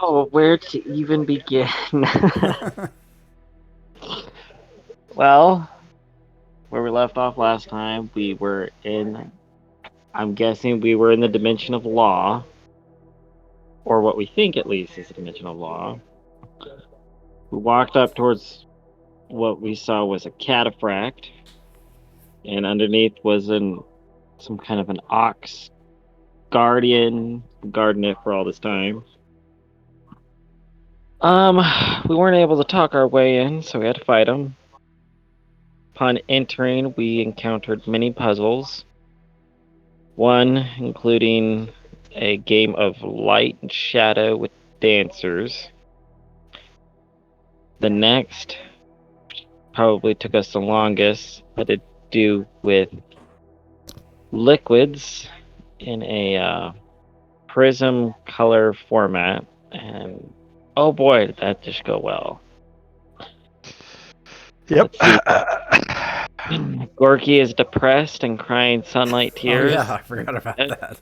Oh, where to even begin? Well, where we left off last time, we were in. I'm guessing we were in the dimension of law, or what we think at least is the dimension of law. We walked up towards what we saw was a cataphract, and underneath was some kind of an ox guardian guarding it for all this time. We weren't able to talk our way in, so we had to fight him. Upon entering, we encountered many puzzles. One including a game of light and shadow with dancers. The next probably took us the longest, had to do with liquids in a prism color format, and oh boy, did that just go well. Yep. Let's see. Gorky is depressed and crying sunlight tears. Oh yeah, I forgot about that.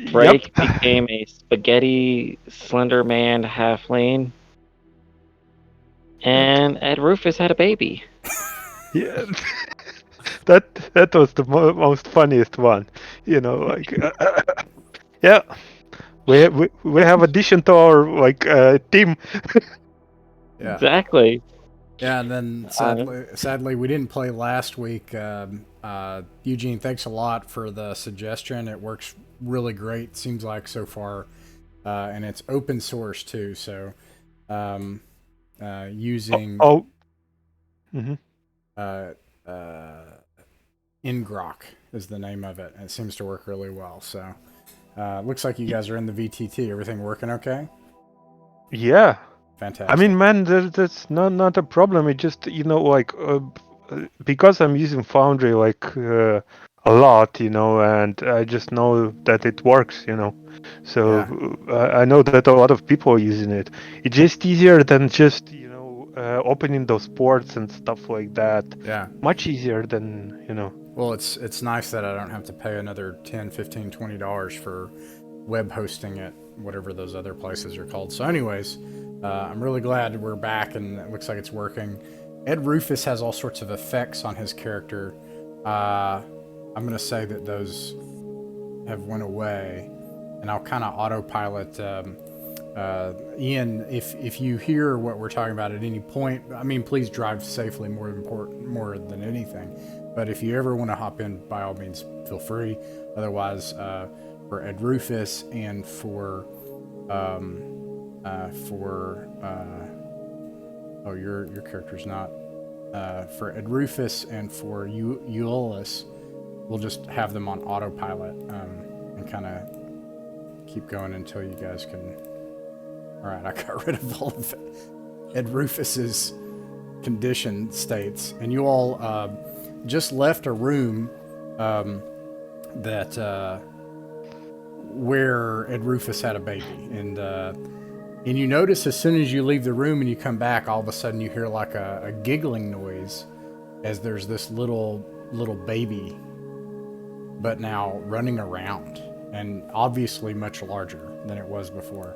Drake Yep. became a spaghetti slender man halfling. And Ed Rufus had a baby. Yeah. that was the most funniest one. You know, like yeah. We have addition to our team. Yeah. Exactly. Yeah, and then sadly, we didn't play last week. Eugene, thanks a lot for the suggestion. It works really great. Seems like so far, and it's open source too. So, using Mhm. Ingrok is the name of it, and it seems to work really well. So, looks like you guys are in the VTT. Everything working okay? Yeah. Fantastic. I mean, man, that's not a problem. It just because I'm using Foundry a lot, and I just know that it works, So I know that a lot of people are using it. It's just easier than just opening those ports and stuff like that. Yeah. Much easier than Well, it's nice that I don't have to pay another $10, $15, $20 for web hosting at whatever those other places are called. So, anyways, I'm really glad we're back and it looks like it's working. Ed Rufus has all sorts of effects on his character. I'm going to say that those have went away, and I'll kind of autopilot. Ian, if you hear what we're talking about at any point, I mean, please drive safely more than anything. But if you ever want to hop in, by all means, feel free. Otherwise, for Ed Rufus and for your character's not for Ed Rufus and for Euless, we'll just have them on autopilot and kind of keep going until you guys can. All right, I got rid of all of Ed Rufus's condition states, and you all just left a room that where Ed Rufus had a baby, and you notice as soon as you leave the room and you come back, all of a sudden you hear like a giggling noise as there's this little baby, but now running around and obviously much larger than it was before.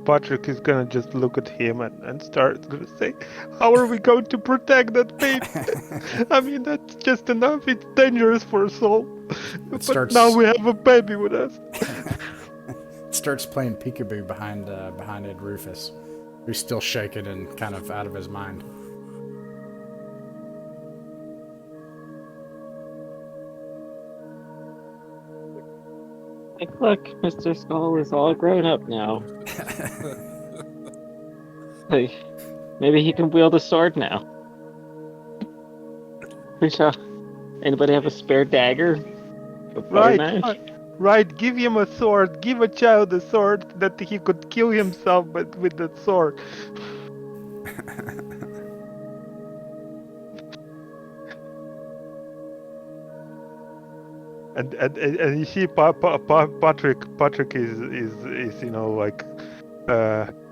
Patrick is gonna just look at him and start gonna say, "How are we going to protect that baby?" I mean, that's just enough. It's dangerous for us all. But now we have a baby with us. It starts playing peekaboo behind Ed Rufus, who's still shaking and kind of out of his mind. Like, look, Mr. Skull is all grown up now. Hey, maybe he can wield a sword now. Anybody have a spare dagger? Right. Give him a sword. Give a child a sword that he could kill himself with that sword. And you see, Patrick is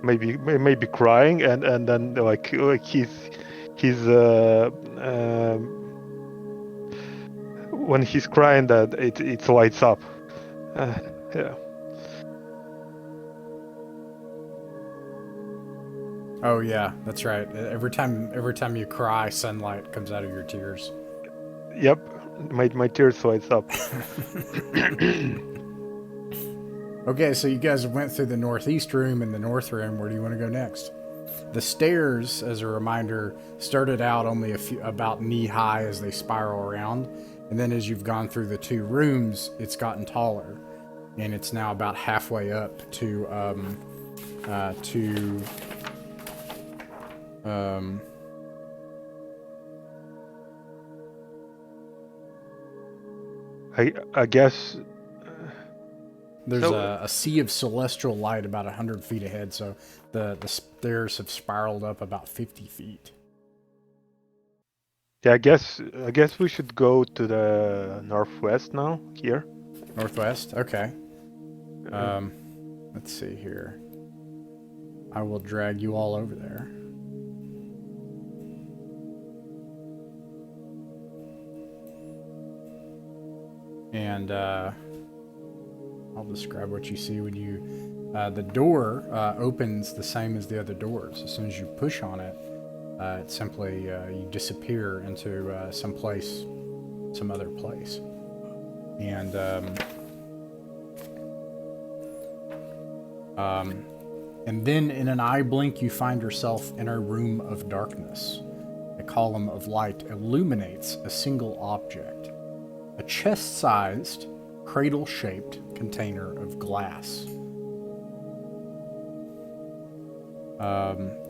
maybe crying, and then like he's when he's crying, that it lights up. Yeah. Oh yeah, that's right. Every time you cry, sunlight comes out of your tears. Yep. My tears lights up. Okay, so you guys went through the northeast room and the north room. Where do you want to go next? The stairs, as a reminder, started out only about knee high as they spiral around, and then as you've gone through the two rooms, it's gotten taller, and it's now about halfway up to I guess. There's a sea of celestial light about 100 feet ahead, so the stairs have spiraled up about 50 feet. Yeah, I guess we should go to the northwest now. Here. Northwest? Okay. Let's see here. I will drag you all over there. And I'll describe what you see when you... the door opens the same as the other doors. As soon as you push on it, it simply... you disappear into some other place. And then in an eye blink, you find yourself in a room of darkness. A column of light illuminates a single object. A chest-sized, cradle-shaped container of glass.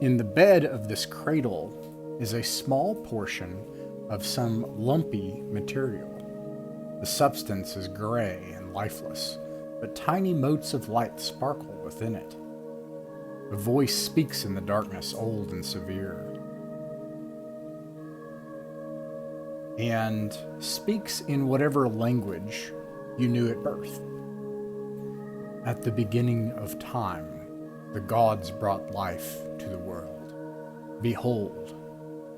In the bed of this cradle is a small portion of some lumpy material. The substance is gray and lifeless, but tiny motes of light sparkle within it. A voice speaks in the darkness, old and severe, and speaks in whatever language you knew at birth. At the beginning of time, the gods brought life to the world. Behold,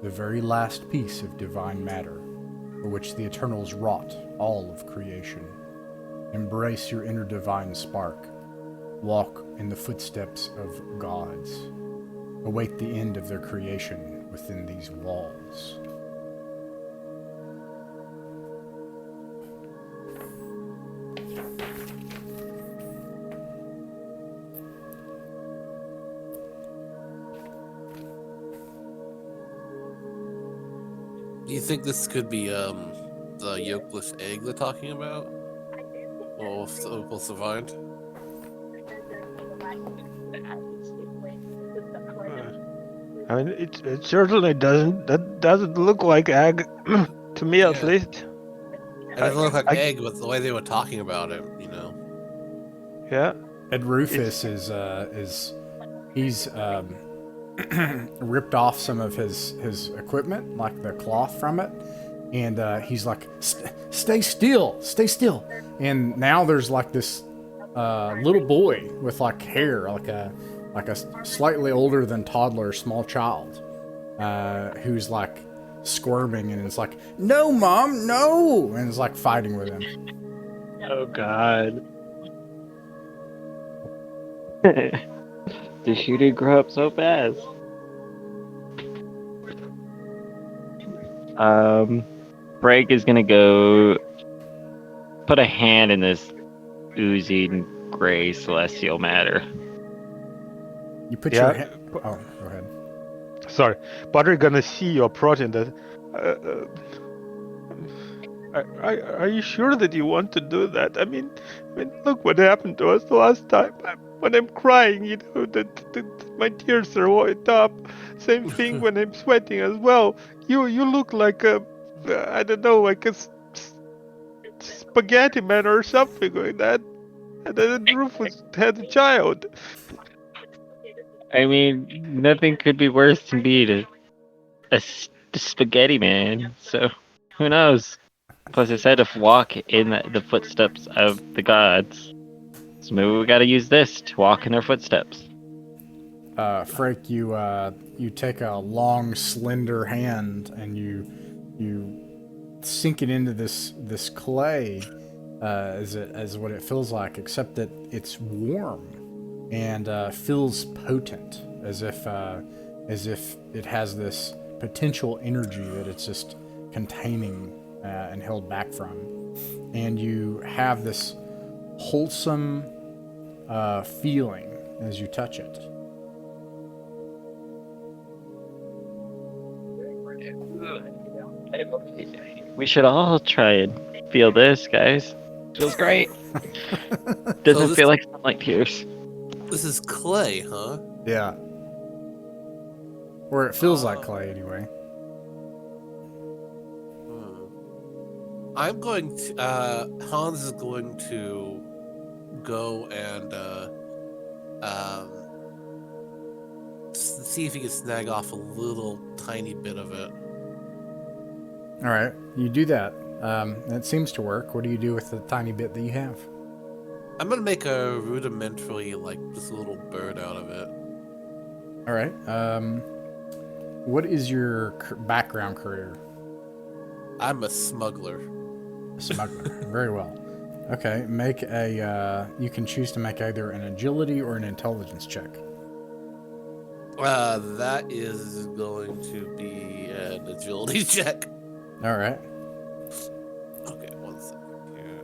the very last piece of divine matter, for which the Eternals wrought all of creation. Embrace your inner divine spark. Walk in the footsteps of gods. Await the end of their creation within these walls. Do you think this could be the yolkless egg they're talking about? Or we'll survive? I mean, it certainly doesn't look like egg to me, at least. It doesn't look like egg, but the way they were talking about it, you know. Yeah. Ed Rufus is he's ripped off some of his equipment, like the cloth from it, and he's like, stay still. And now there's like this little boy with like hair, like a slightly older than toddler, small child, who's like squirming and is like, no, Mom, no, and is like fighting with him. Oh God. The shooter grew up so fast. Break is gonna go put a hand in this oozing gray celestial matter. You put your hand... Oh, go ahead. Sorry, but we're gonna see you approaching that. Are you sure that you want to do that? I mean, look what happened to us the last time. When I'm crying, you know, that my tears are wet up. Same thing when I'm sweating as well. You look like a, I don't know, like a spaghetti man or something like that. And then Rufus had a child. I mean, nothing could be worse than being a spaghetti man. So, who knows? Plus, it said to walk in the footsteps of the gods. So maybe we gotta use this to walk in their footsteps. Frank, you take a long, slender hand and you sinking into this clay as what it feels like, except that it's warm and feels potent, as if it has this potential energy that it's just containing and held back from. And you have this wholesome feeling as you touch it. We should all try and feel this, guys. Feels great. Doesn't feel like sunlight tears. This is clay, huh? Yeah. Or it feels like clay, anyway. I'm going to. Hans is going to go and see if he can snag off a little tiny bit of it. All right, you do that. It seems to work. What do you do with the tiny bit that you have? I'm gonna make a rudimentary, like, this little bird out of it. All right. What is your background career? I'm a smuggler. A smuggler. Very well. Okay, make a. You can choose to make either an agility or an intelligence check. That is going to be an agility check. All right. Okay, 1 second here.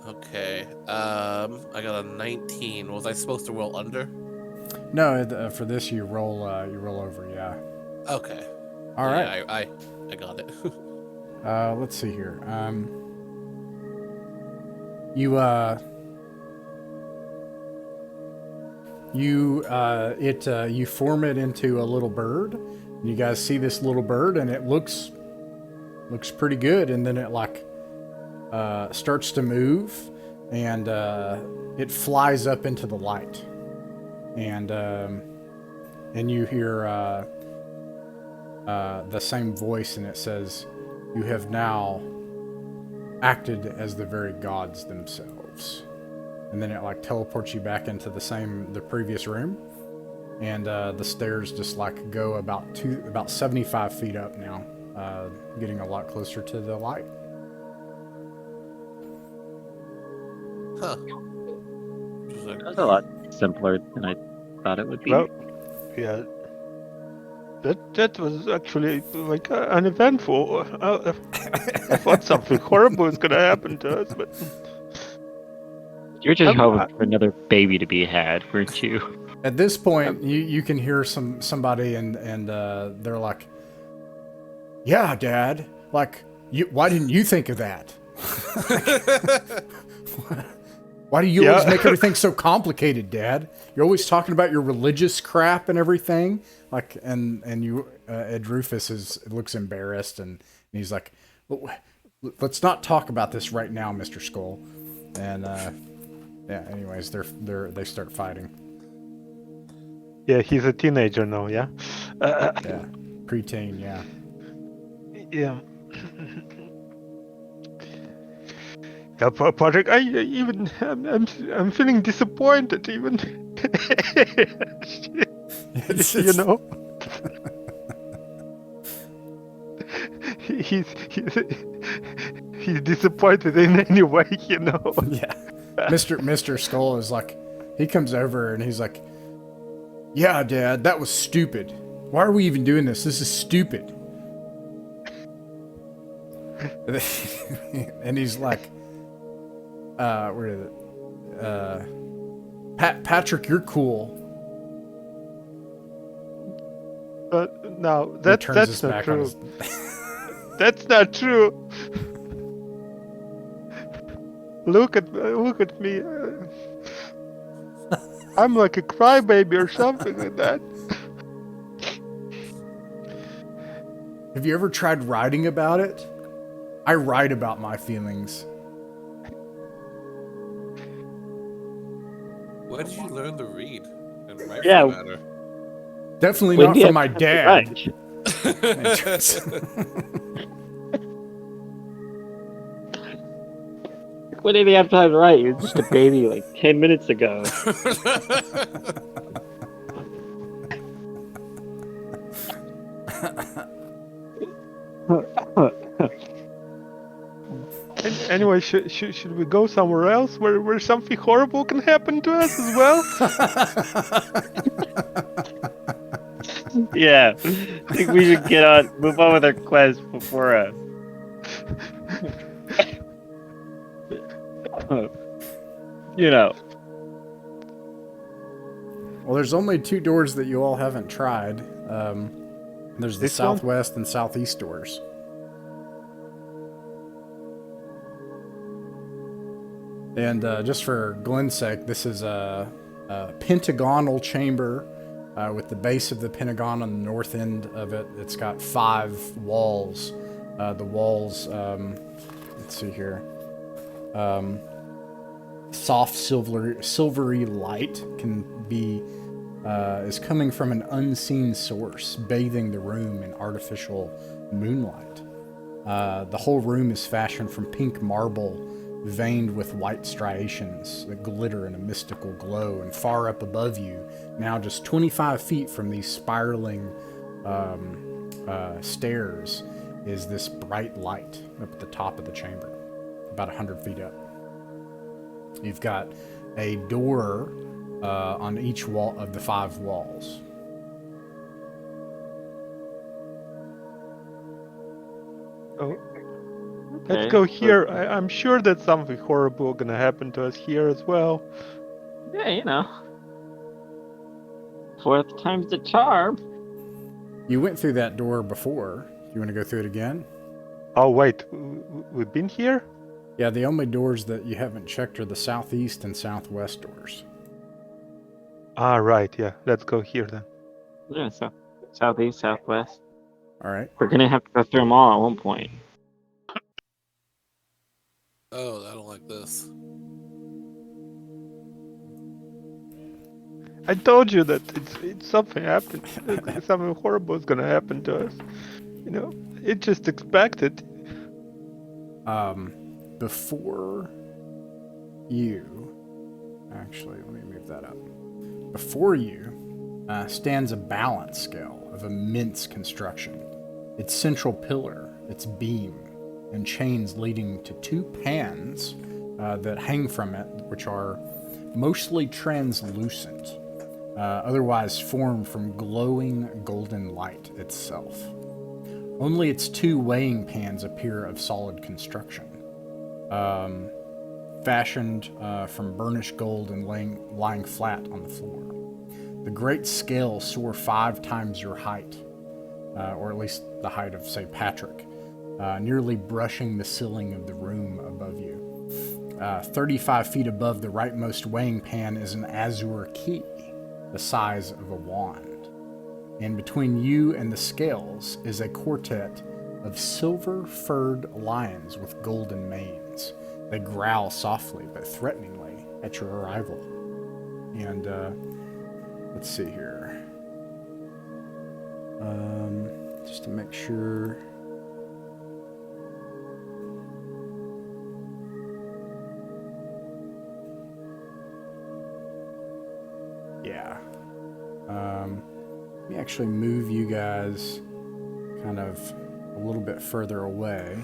Okay, I got a 19. Was I supposed to roll under? No, for this you roll over. Yeah. Okay. All right. I got it. Let's see here. You form it into a little bird. You guys see this little bird, and it looks pretty good. And then it starts to move, and it flies up into the light, and you hear the same voice, and it says, "You have now acted as the very gods themselves." And then it teleports you back into the previous room, and the stairs just go about 75 feet up now, getting a lot closer to the light. Huh. That's a lot simpler than I thought it would be. Well, yeah. That was actually uneventful. I thought something horrible was gonna happen to us, but You're just hoping for another baby to be had, weren't you? At this point, you can hear somebody, and they're like, "Yeah, Dad. Why didn't you think of that? Why do you always make everything so complicated, Dad? You're always talking about your religious crap and everything." And you, Ed Rufus looks embarrassed, and he's like, "Let's not talk about this right now, Mr. Skull." And yeah. Anyways, they start fighting. yeah, he's a teenager now. Yeah. Yeah, preteen. Yeah. Yeah. Yeah, Patrick, I'm feeling disappointed even. You know. he's disappointed in any way, you know. Yeah. Mr. Skull is he comes over and he's like, "Yeah, Dad, that was stupid. Why are we even doing this? This is stupid." And he's like, where is it? Patrick, you're cool. No, that's not true. That's not true. Look at me. I'm like a crybaby or something like that. Have you ever tried writing about it? I write about my feelings. Where did you learn to read and write? Yeah. For that matter? Definitely not from my dad. entrance. What did he have time to write? He was just a baby like 10 minutes ago. Anyway, should we go somewhere else where something horrible can happen to us as well? Yeah, I think we should move on with our quest before you know. Well, there's only 2 doors that you all haven't tried. There's the This one? southwest and southeast doors. And just for Glenn's sake, this is a pentagonal chamber with the base of the pentagon on the north end of it. It's got 5 walls. The walls, let's see here. Soft silvery light is coming from an unseen source, bathing the room in artificial moonlight. The whole room is fashioned from pink marble, veined with white striations that glitter in a mystical glow. And far up above you, now just 25 feet from these spiraling stairs, is this bright light up at the top of the chamber, about 100 feet up. You've got a door on each wall of the 5 walls. Oh, let's go here. I'm sure that something horrible gonna happen to us here as well. Yeah, you know. 4th time's the charm. You went through that door before. You want to go through it again? Oh wait, we've been here? Yeah, the only doors that you haven't checked are the southeast and southwest doors. Ah, right. Yeah, let's go here then. Yeah, so southeast, southwest. All right. We're gonna have to go through them all at one point. Oh, I don't like this. I told you that it's something happened. Something horrible is gonna happen to us. You know, it just expected. Before you, actually, let me move that up. Before you stands a balance scale of immense construction. Its central pillar, its beam, and chains leading to 2 pans that hang from it, which are mostly translucent, otherwise formed from glowing golden light itself. Only its 2 weighing pans appear of solid construction, fashioned from burnished gold and lying flat on the floor. The great scales soar 5 times your height, or at least the height of, say, Patrick, nearly brushing the ceiling of the room above you. 35 feet above the rightmost weighing pan is an azure key, the size of a wand. And between you and the scales is a quartet of silver-furred lions with golden manes. They growl softly but threateningly at your arrival. And, let's see here. Just to make sure. Yeah. Let me actually move you guys kind of a little bit further away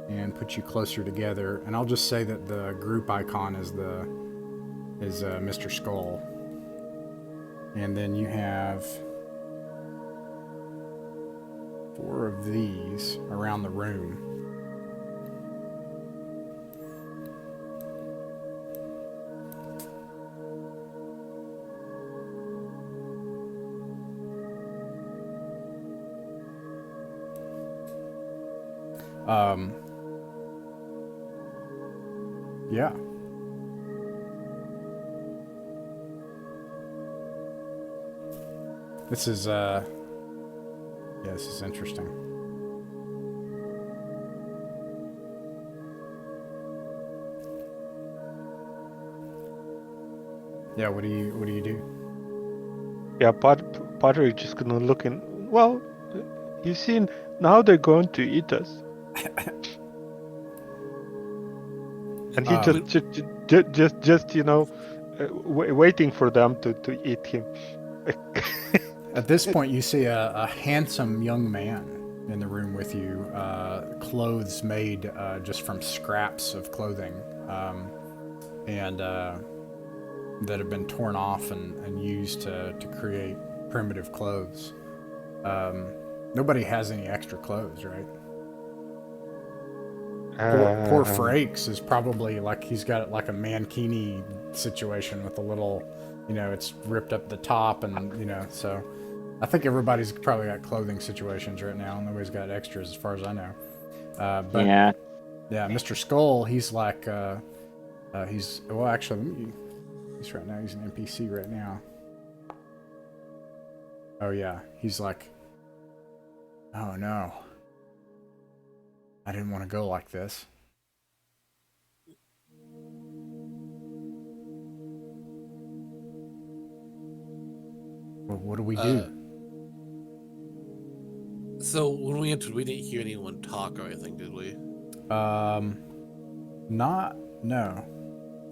and put you closer together. And I'll just say that the group icon is Mr. Skull. And then you have 4 of these around the room. Yeah. This is, this is interesting. Yeah, what do you do? Yeah, Patrick just gonna look Well, you see, now they're going to eat us. And he just waiting for them to eat him. At this point, you see a handsome young man in the room with you, clothes made just from scraps of clothing, and that have been torn off and used to create primitive clothes. Nobody has any extra clothes, right? Poor Frakes is probably like he's got like a mankini situation with a little, it's ripped up the top and, so I think everybody's probably got clothing situations right now. Nobody's got extras as far as I know. But yeah, Mr. Skull, he's like, he's right now, he's an NPC right now. Oh yeah, he's like, oh no. I didn't want to go like this. Well, what do we do? So when we entered, we didn't hear anyone talk or anything, did we? No.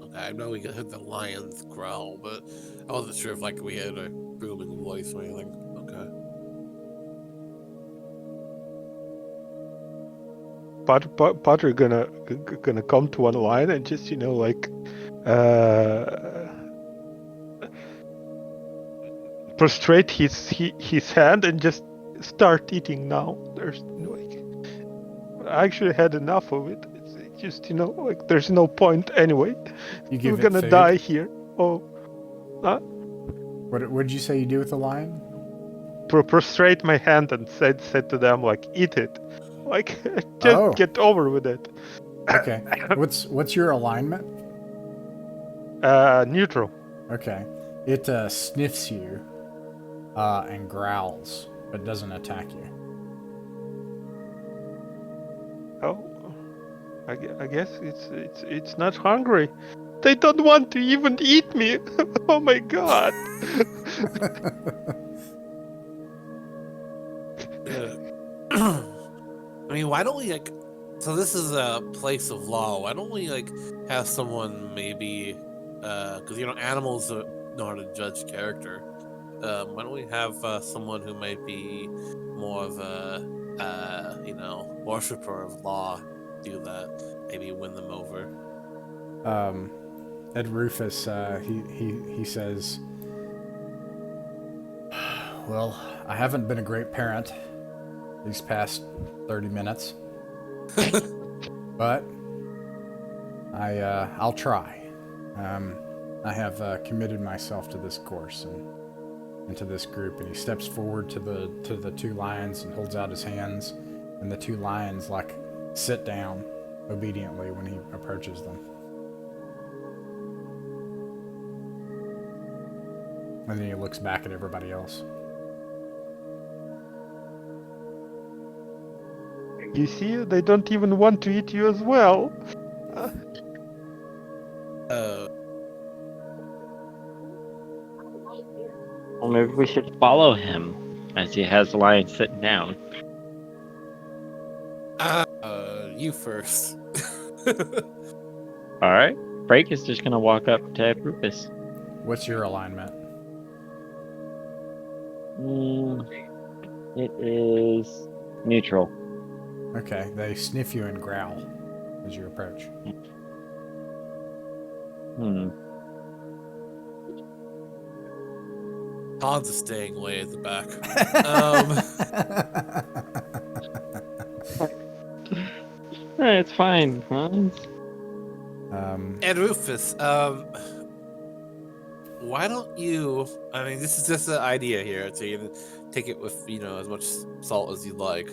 Okay, I know we heard the lions growl, but I wasn't sure if like we had a booming voice or anything. Okay. Potter gonna come to one line and just prostrate his hand and just start eating now. There's I actually had enough of it. It's just there's no point anyway. We're gonna die here. Oh, What did you say you do with the lion? Prostrate my hand and said to them eat it. Just get over with it. Okay. What's your alignment? Neutral. Okay. It sniffs you and growls, but doesn't attack you. Oh, I guess it's not hungry. They don't want to even eat me. Oh my god. I mean, why don't we so this is a place of law. Why don't we have someone maybe, because animals know how to judge character. Why don't we have someone who might be more of a worshiper of law do that? Maybe win them over. Ed Rufus, he says, well, I haven't been a great parent these past 30 minutes, but I'll try. I have committed myself to this course and to this group. And he steps forward to the two lions and holds out his hands, and the two lions sit down obediently when he approaches them. And then he looks back at everybody else. You see, they don't even want to eat you as well. Well, maybe we should follow him as he has the lion sitting down. You first. All right. Break is just gonna walk up to Rufus. What's your alignment? It is neutral. Okay, they sniff you and growl as you approach. Hans is staying way at the back. It's fine, Hans. And Rufus, why don't you? I mean, this is just an idea here, so you can take it with as much salt as you like.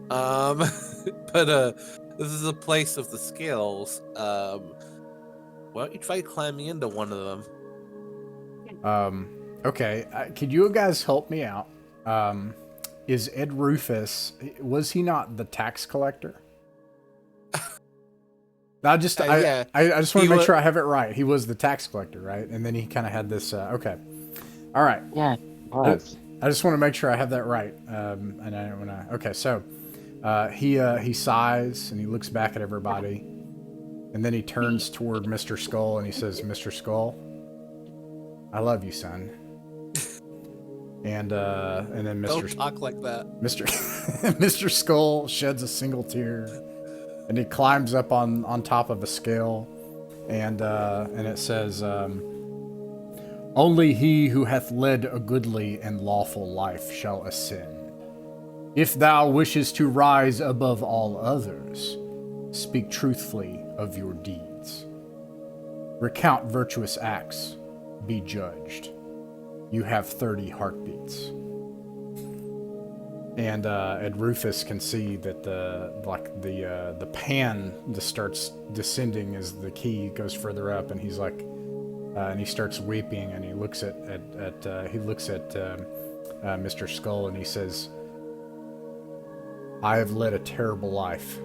But this is a place of the scales. Why don't you try climbing into one of them? Okay, could you guys help me out? Is Ed Rufus, was he not the tax collector? I just want to make sure I have it right. He was the tax collector, right? And then he kind of had this, okay. All right. Yeah, I just want to make sure I have that right. And I when I okay, so he sighs and he looks back at everybody, and then he turns toward Mr. Skull and he says, "Mr. Skull, I love you, son." And then Don't talk like that. Mr. Skull sheds a single tear, and he climbs up on top of a scale, and it says, "Only he who hath led a goodly and lawful life shall ascend. If thou wishes to rise above all others, speak truthfully of your deeds. Recount virtuous acts, be judged. You have 30 heartbeats." And Rufus can see that the pan just starts descending as the key goes further up, and he's like, and he starts weeping, and he looks at Mr. Skull, and he says, "I have led a terrible life,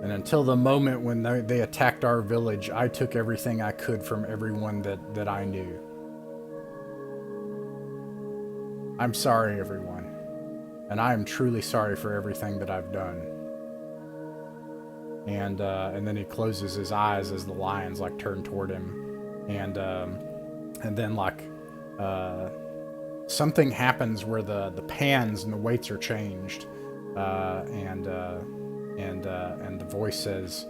and until the moment when they attacked our village, I took everything I could from everyone that I knew. I'm sorry, everyone, and I am truly sorry for everything that I've done." And then he closes his eyes as the lions like turn toward him, and then like something happens where the pans and the weights are changed, and the voice says,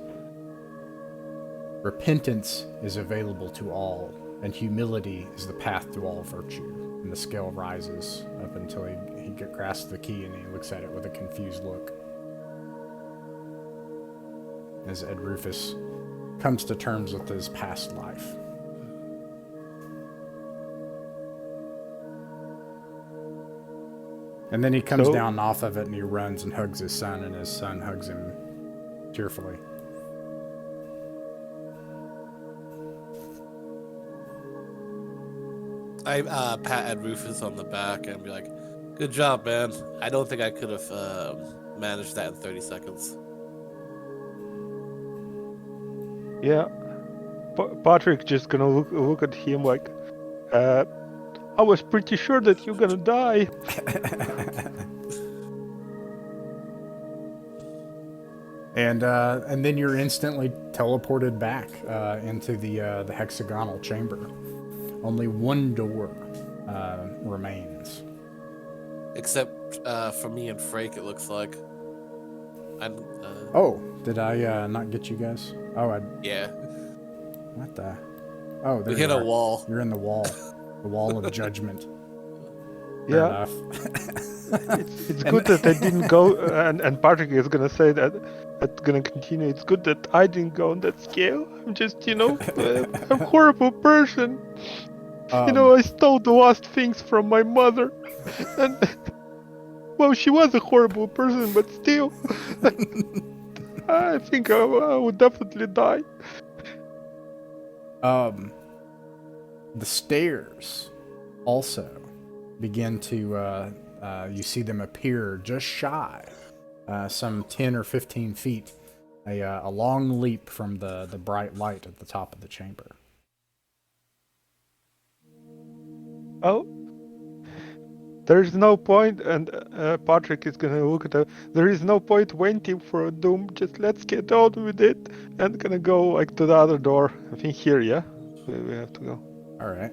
"Repentance is available to all, and humility is the path to all virtue." And the scale rises up until he grasps the key, and he looks at it with a confused look. As Ed Rufus comes to terms with his past life. And then he comes down off of it, and he runs and hugs his son, and his son hugs him tearfully. I pat Ed Rufus on the back and be like, "Good job, man. I don't think I could have managed that in 30 seconds." Yeah. Patrick just gonna look at him like, I was pretty sure that you're gonna die. And then you're instantly teleported back into the hexagonal chamber. Only one door remains. Except for me and Frake, it looks like. Oh, did I not get you guys? Oh, yeah. What the? Oh, there we hit a wall. You're in the wall. The wall of judgment. Fair enough. It's good that I didn't go, and Patrick is gonna say that's gonna continue. It's good that I didn't go on that scale. I'm just, I'm a horrible person. I stole the last things from my mother, and well, she was a horrible person, but still, I think I would definitely die. The stairs also begin to, you see them appear just shy, some 10 or 15 feet, a long leap from the bright light at the top of the chamber. Oh, there's no point, and Patrick is gonna look at there is no point waiting for a doom, just let's get on with it, and gonna go like to the other door. I think here, yeah? We have to go. Alright.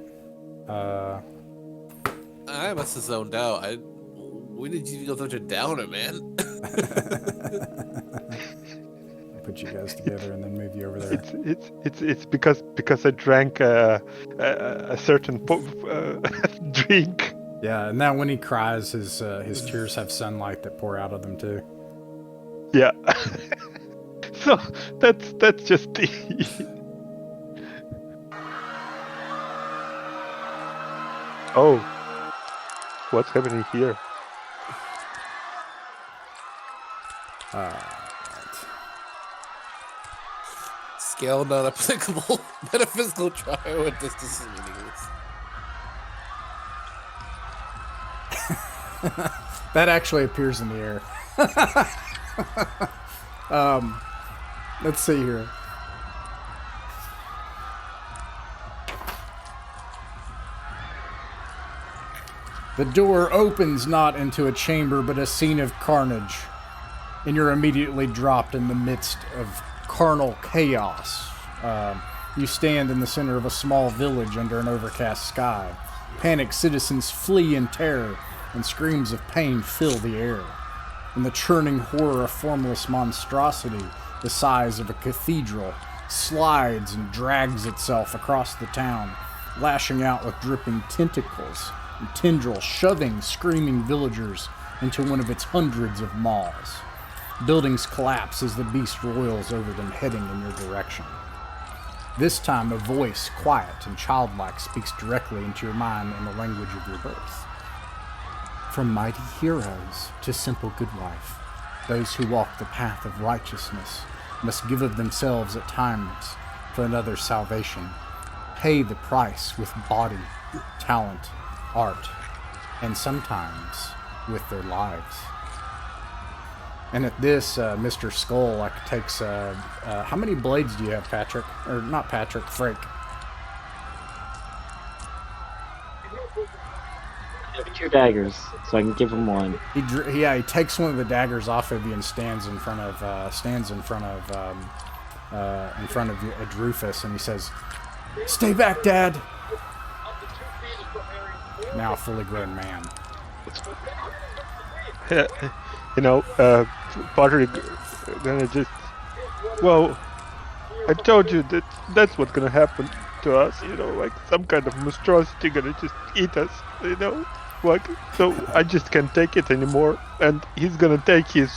I must have zoned out. When did you go such a downer, man? I put you guys together and then move you over there. It's because I drank a certain drink. Yeah, and now when he cries, his tears have sunlight that pour out of them too. Yeah. So that's just the. Oh, what's happening here? Scale not applicable. Metaphysical trial with distance is meaningless. That actually appears in the air. Let's see here. The door opens not into a chamber, but a scene of carnage, and you're immediately dropped in the midst of carnal chaos. You stand in the center of a small village under an overcast sky. Panicked citizens flee in terror, and screams of pain fill the air. And the churning horror of formless monstrosity, the size of a cathedral, slides and drags itself across the town, lashing out with dripping tentacles and tendrils, shoving screaming villagers into one of its hundreds of maws. Buildings collapse as the beast roils over them, heading in your direction. This time, a voice, quiet and childlike, speaks directly into your mind in the language of your birth. From mighty heroes to simple goodwife, those who walk the path of righteousness must give of themselves at times for another's salvation, pay the price with body, talent, art, and sometimes with their lives. And at this, Mr. Skull takes, how many blades do you have, Patrick? Or not Patrick, Frank. I have 2 daggers, so I can give him one. He takes one of the daggers off of you and stands in front of you, Rufus, and he says, "Stay back, Dad." Now a fully grown man. Patrick gonna just... Well, I told you that that's what's gonna happen to us, like some kind of monstrosity gonna just eat us, like, so I just can't take it anymore, and he's gonna take his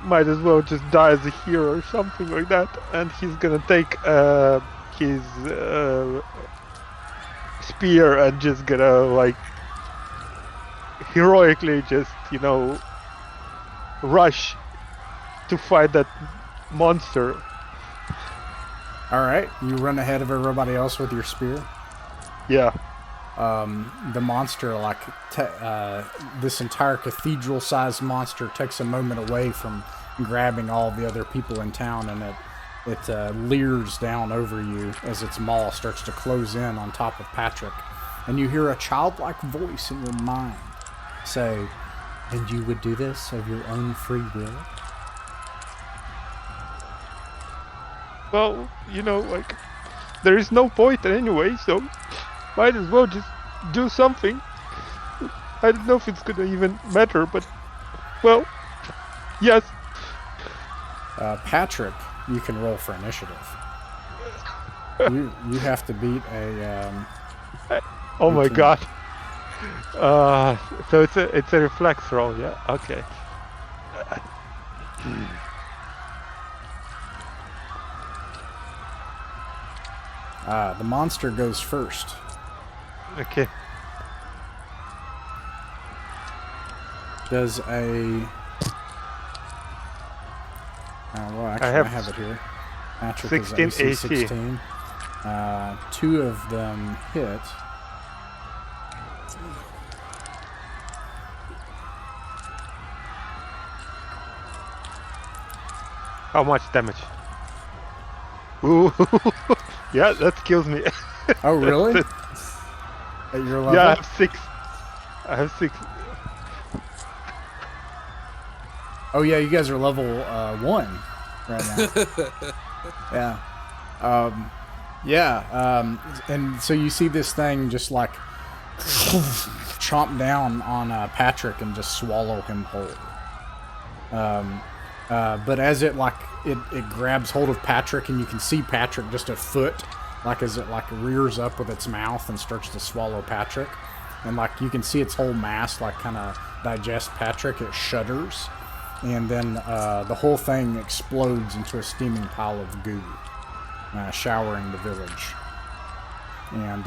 might as well just die as a hero or something like that, and he's gonna take his spear and just gonna, like, heroically just, rush to fight that monster. Alright, you run ahead of everybody else with your spear? Yeah. The monster, this entire cathedral-sized monster takes a moment away from grabbing all the other people in town, and it leers down over you as its maw starts to close in on top of Patrick. And you hear a childlike voice in your mind say, "And you would do this of your own free will?" Well, like, there is no point anyway, so might as well just do something. I don't know if it's gonna even matter, but, well, yes. Patrick, you can roll for initiative. You have to beat a... oh my god. So it's a reflex roll, yeah? Okay. The monster goes first. Okay. Does a... well, actually, I have it here. Patrick 16 is AC AC. 16. 2 of them hit. How much damage? Ooh. Yeah, that kills me. Oh, really? At your level? Yeah, I have 6. Oh, yeah, you guys are level 1 right now. Yeah. And so you see this thing just, like, chomp down on Patrick and just swallow him whole. But as it grabs hold of Patrick, and you can see Patrick just a foot, like as it rears up with its mouth and starts to swallow Patrick, and you can see its whole mass kind of digest Patrick. It shudders, and then the whole thing explodes into a steaming pile of goo, showering the village. And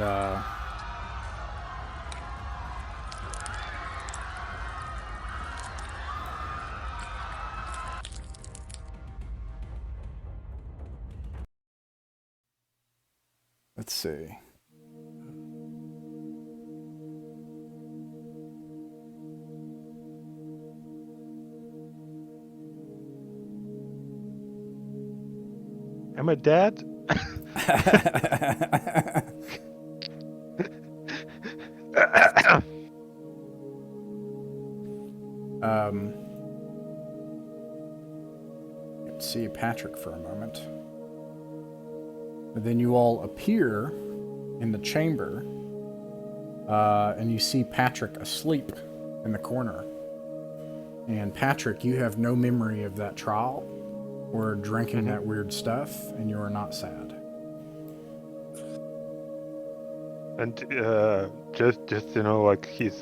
let's see. Am I dead? don't see Patrick for a moment. But then you all appear in the chamber, and you see Patrick asleep in the corner. And Patrick, you have no memory of that trial or drinking that weird stuff, and you are not sad. And just like he's.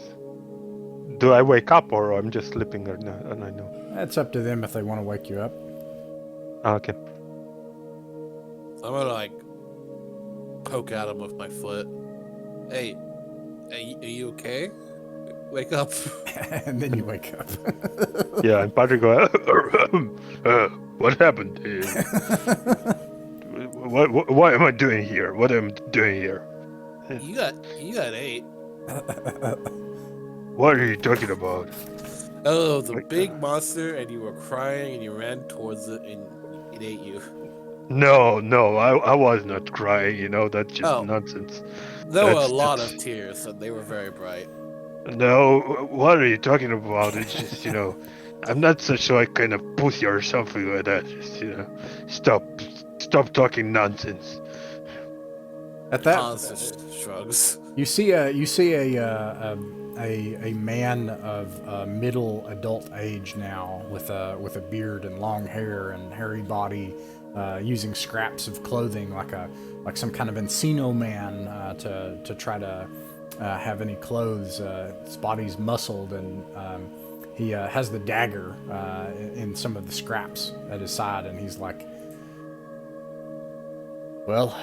Do I wake up or I'm just sleeping or no? And I know. It's up to them if they want to wake you up. Okay. I'm gonna like poke at him with my foot. Hey, are you okay? Wake up. And then you wake up. Yeah, and Patrick go. What happened? What am I doing here? What am I doing here? You got 8. What are you talking about? Oh, the big monster, and you were crying, and you ran towards it, and it ate you. No, I was not crying. That's just nonsense. There were a That's lot just- of tears, and they were very bright. No, what are you talking about? It's just, I'm not such like kind of pussy or something like that. Just, stop talking nonsense. At that, Hans just shrugs. you see a man of middle adult age now, with a beard and long hair and hairy body, using scraps of clothing like some kind of Encino man to try to have any clothes. His body's muscled, and he has the dagger in some of the scraps at his side, and he's like, "Well,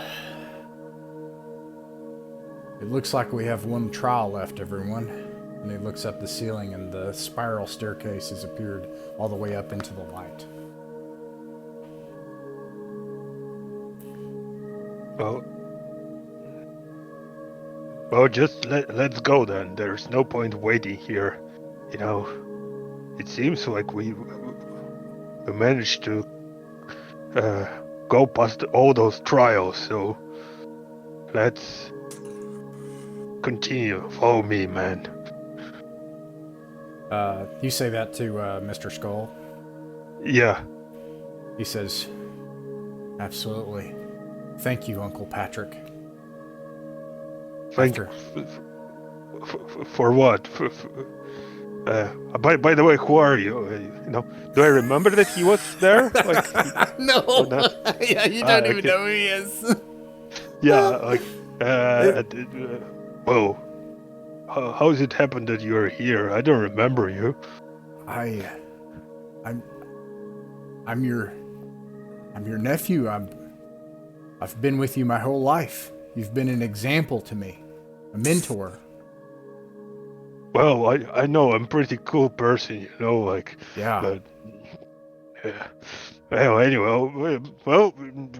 it looks like we have one trial left, everyone." And he looks up the ceiling, and the spiral staircase has appeared all the way up into the light. Well, just let's go then. There's no point waiting here. It seems like we managed to go past all those trials, so let's continue. Follow me, man. You say that to Mr. Skull? Yeah. He says, "Absolutely. Thank you, Uncle Patrick." Thank you. For what? By the way, who are you? Do I remember that he was there? No. Yeah, you don't even okay. know who he is. Yeah, well, how's it happen that you're here? I don't remember you. I'm your nephew. I've been with you my whole life. You've been an example to me, a mentor. Well, I know I'm a pretty cool person, Yeah. But yeah. Well, anyway, well,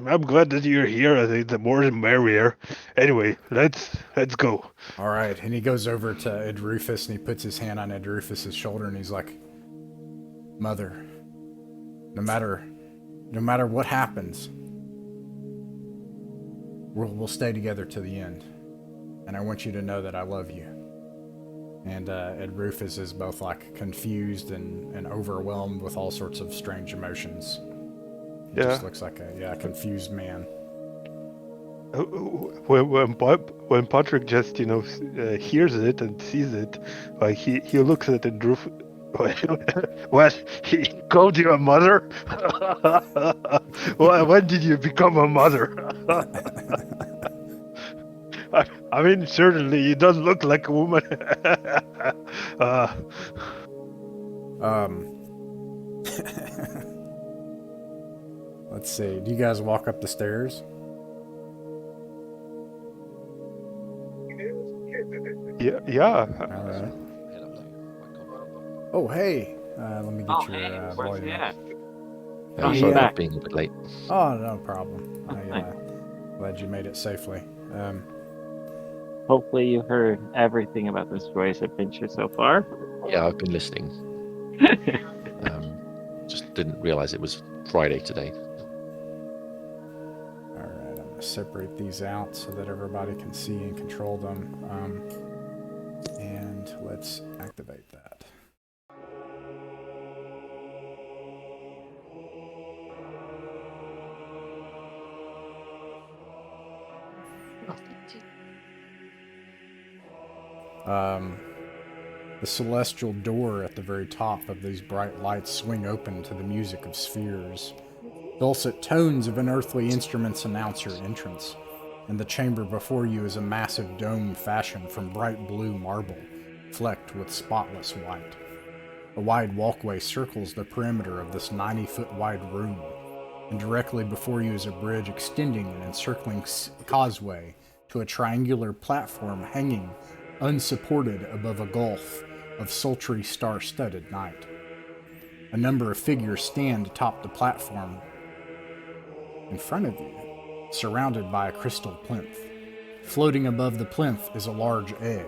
I'm glad that you're here. I think the more the merrier. Anyway, let's go. All right, and he goes over to Ed Rufus, and he puts his hand on Ed Rufus's shoulder, and he's like, "Mother, no matter what happens, we'll stay together to the end, and I want you to know that I love you." And Ed Rufus is both confused and overwhelmed with all sorts of strange emotions. He just looks like a confused man. When Patrick just hears it and sees it, he looks at it. What? He called you a mother? When did you become a mother? I mean, certainly you don't look like a woman. Let's see. Do you guys walk up the stairs? Yeah. All right. Oh, hey. Let me get your where's volume he up. at? Oh, he's sorry back. for being a bit late. Oh, no problem. Glad you made it safely. Hopefully you heard everything about this joyous adventure so far. Yeah, I've been listening. Just didn't realize it was Friday today. All right, I'm going to separate these out so that everybody can see and control them. And let's activate that. The celestial door at the very top of these bright lights swing open to the music of spheres. Dulcet tones of unearthly instruments announce your entrance, and the chamber before you is a massive dome fashioned from bright blue marble, flecked with spotless white. A wide walkway circles the perimeter of this 90-foot wide room, and directly before you is a bridge extending an encircling causeway to a triangular platform hanging unsupported above a gulf of sultry star-studded night. A number of figures stand atop the platform in front of you, surrounded by a crystal plinth. Floating above the plinth is a large egg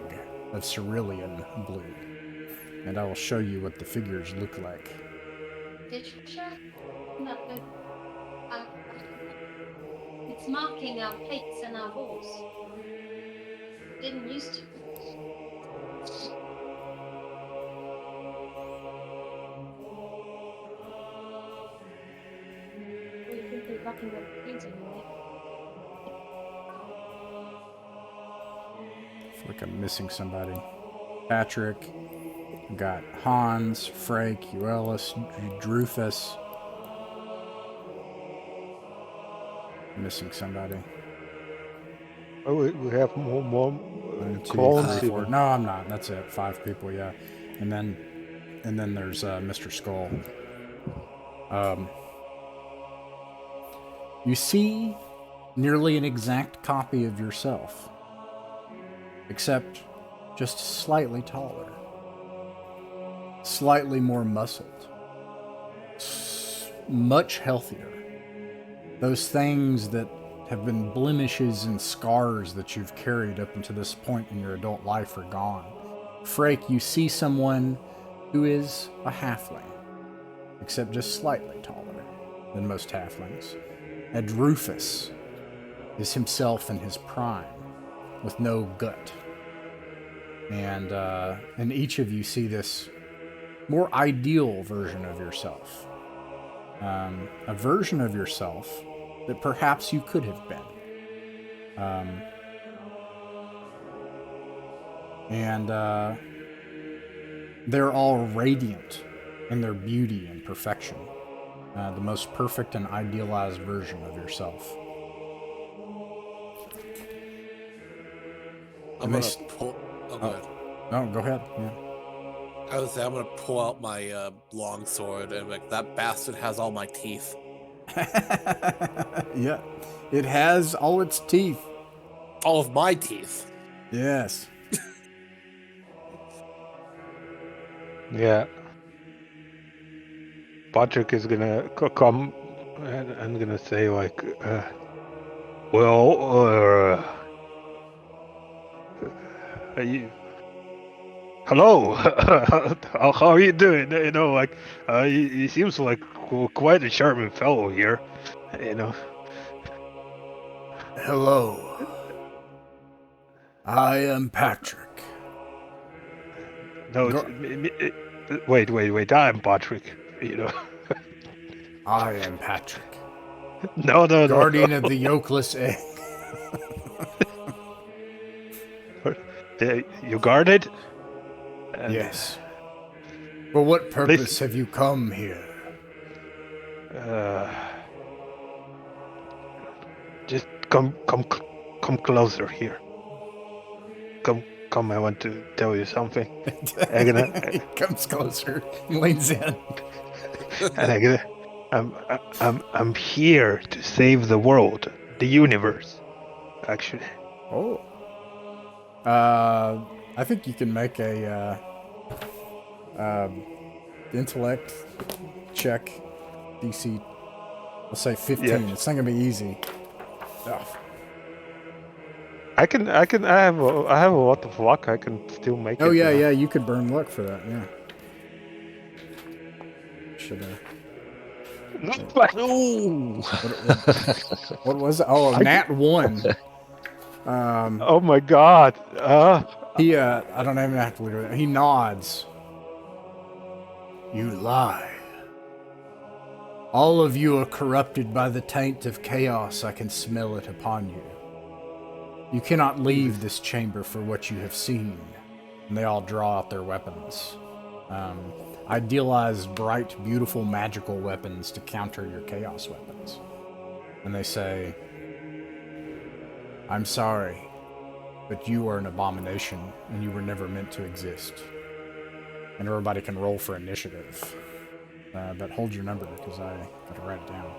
of cerulean blue. And I will show you what the figures look like. Did you show? No. It's marking our plates and our walls. Didn't used to. We think we're rocking the painting, right? I feel like I'm missing somebody. Patrick. We've got Hans, Frake, Euelis, Drufus. Missing somebody. Oh, we have more 1, 2, clones 3, 4. even. No, I'm not. That's it. 5 people, yeah. And then there's Mr. Skull. You see nearly an exact copy of yourself, except just slightly taller, slightly more muscled, much healthier. Those things that have been blemishes and scars that you've carried up until this point in your adult life are gone. Frake, you see someone who is a halfling, except just slightly taller than most halflings. And Rufus is himself in his prime, with no gut. And each of you see this more ideal version of yourself. A version of yourself that perhaps you could have been. They're all radiant in their beauty and perfection. The most perfect and idealized version of yourself. I'm And gonna they pull. Oh, go ahead. No, go ahead. Yeah. I was saying I'm gonna pull out my long sword and like that bastard has all my teeth. Yeah, it has all its teeth. All of my teeth. Yes. Yeah. Patrick is gonna come and gonna say like, well, hello, how are you doing? You know, like, he seems like quite a charming fellow here, you know. Hello. I am Patrick. No, wait, I'm Patrick, you know. I am Patrick. No. Guardian of the yolkless egg. You guard it? Yes. For what purpose have you come here? Just come closer here. Come, I want to tell you something. He comes closer, leans in. And I'm here to save the world, the universe, actually. Oh. I think you can make a intellect check, DC. Let's say 15. Yeah. It's not gonna be easy. Oh. I have a lot of luck. I can still make it. Oh yeah, you could burn luck for that. Yeah. Should have. No. What was it? Oh, nat 1. Oh my god. He I don't even have to look at it. He nods. You lie. All of you are corrupted by the taint of chaos. I can smell it upon you. You cannot leave this chamber for what you have seen. And they all draw out their weapons. Idealized, bright, beautiful, magical weapons to counter your chaos weapons. And they say, I'm sorry, but you are an abomination, and you were never meant to exist. And everybody can roll for initiative. But hold your number, because I gotta write it down.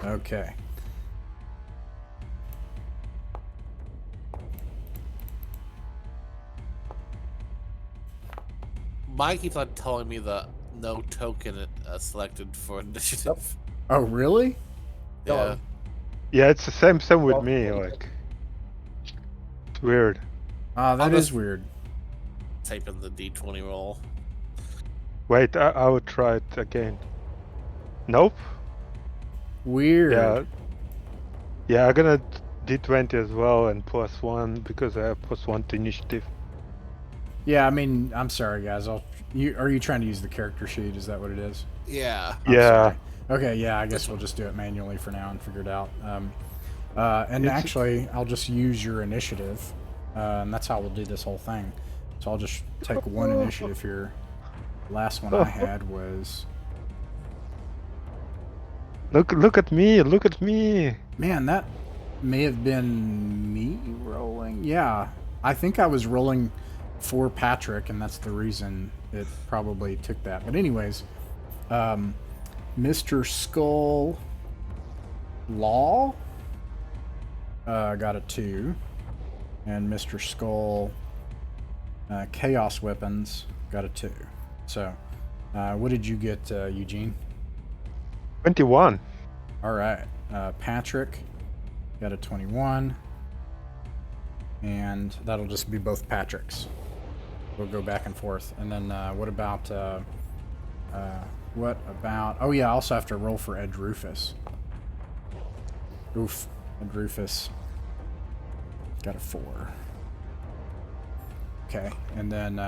Okay. Mike keeps on telling me the no token selected for initiative. Oh, really? Yeah. Yeah, it's the same with me. Like, it's weird. Ah, that is weird. Type in the D20 roll. Wait, I would try it again. Nope. Weird. Yeah, I'm gonna D20 as well and +1 because I have +1 to initiative. Yeah, I mean, I'm sorry, guys. Are you trying to use the character sheet? Is that what it is? Yeah. I'm Yeah. sorry. Okay, yeah, I guess we'll just do it manually for now and figure it out. And actually, I'll just use your initiative, and that's how we'll do this whole thing. So I'll just take one initiative here. The last one I had was... Look at me! Look at me! Man, that may have been me rolling. Yeah, I think I was rolling for Patrick, and that's the reason it probably took that. But anyways, Mr. Skull Law got a 2, and Mr. Skull Chaos Weapons got a 2. So, what did you get, Eugene? 21. All right, Patrick got a 21, and that'll just be both Patrick's. We'll go back and forth. And then what about? Oh yeah, I also have to roll for Ed Rufus. Oof, Ed Rufus got a 4. Okay, and then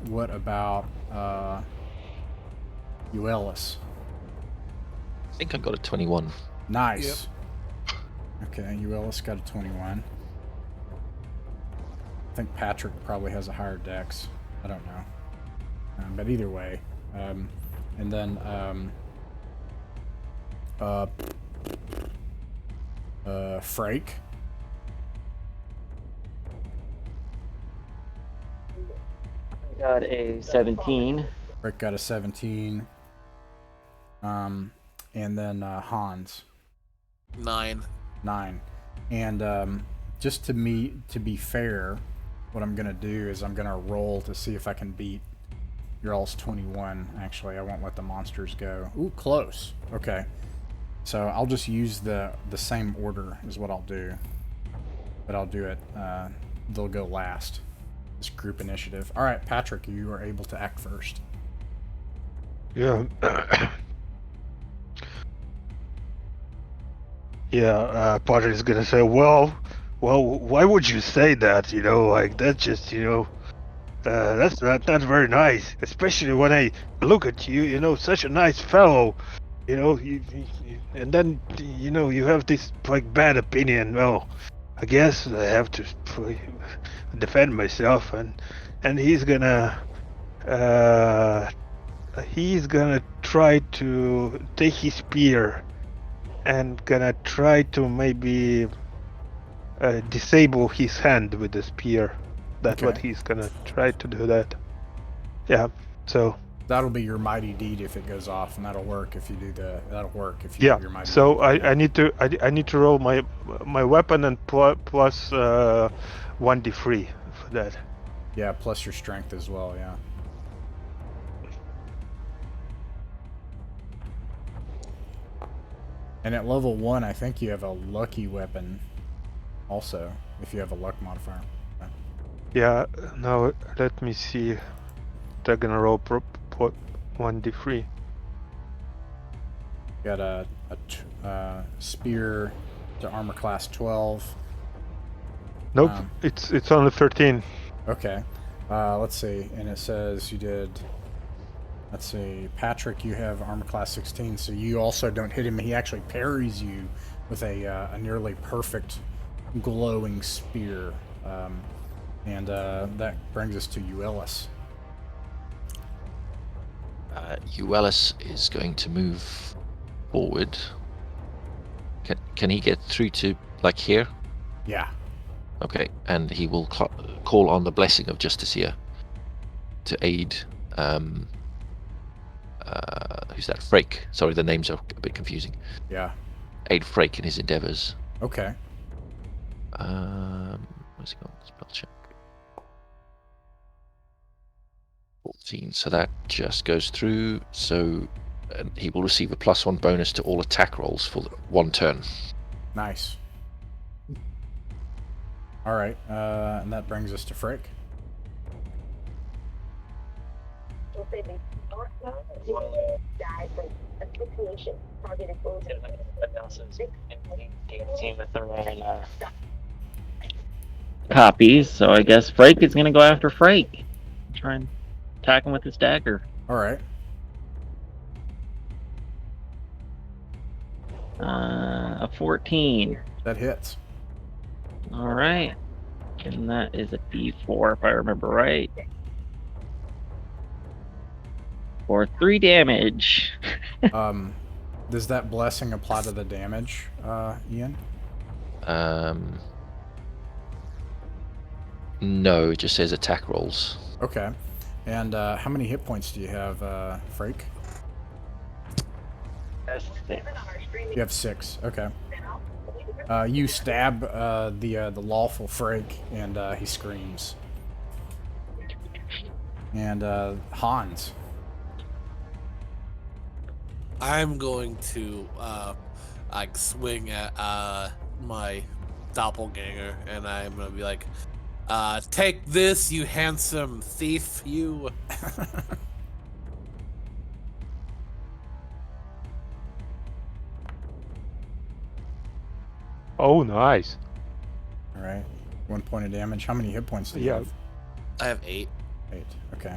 what about Euelis? I think I got a 21. Nice. Okay, Euelis got a 21. I think Patrick probably has a higher dex. I don't know. But either way. And then Frake. Got a 17. Frake got a 17. And then Hans. 9. 9. And just to be fair, what I'm gonna do is I'm gonna roll to see if I can beat your all's 21. Actually, I won't let the monsters go. Ooh, close. Okay. So I'll just use the same order is what I'll do. But I'll do it, they'll go last. This group initiative. Alright, Patrick, you are able to act first. Yeah. Yeah, Patrick is gonna say, well, why would you say that? You know, like, that's just, you know, that's not very nice. Especially when I look at you, you know, such a nice fellow. You know, and then, you know, you have this, like, bad opinion. Well, I guess I have to defend myself, and he's gonna try to take his spear and gonna try to maybe disable his hand with the spear. That's what he's gonna try to do that. Yeah, so that'll be your mighty deed if it goes off, and that'll work if you do that'll work if you do your mighty so deed. I need to roll my weapon and plus 1d3 for that. Yeah, plus your strength as well, yeah. And at level 1, I think you have a lucky weapon also, if you have a luck modifier. Yeah, now let me see. They're gonna roll 1d3. Got a spear to armor class 12. Nope, it's only 13. Okay. Let's see, and it says you did. Let's see, Patrick, you have armor class 16, so you also don't hit him. He actually parries you with a nearly perfect glowing spear. And that brings us to Uellis. Uellis is going to move forward. Can he get through to, like, here? Yeah. Okay, and he will call on the blessing of Justicia to aid. Who's that? Frake. Sorry, the names are a bit confusing. Yeah. Aid Frake in his endeavors. Okay. Where's he gone? Spell check. 14. So that just goes through. So he will receive a +1 bonus to all attack rolls for 1 turn. Nice. All right, and that brings us to Frick. Copies, so I guess Frake is gonna go after Frake. Try and attack him with his dagger. All right. A 14. That hits. Alright. And that is a D4 if I remember right. For 3 damage. Does that blessing apply to the damage, Ian? No, it just says attack rolls. Okay. And how many hit points do you have, Frake? You have 6. Okay. You stab the lawful Frake, and he screams. And Hans. I'm going to like swing at my doppelganger, and I'm gonna be like, "Take this, you handsome thief, you." Oh, nice. All right. 1 point of damage. How many hit points do you Yeah. have? I have 8. 8. Okay.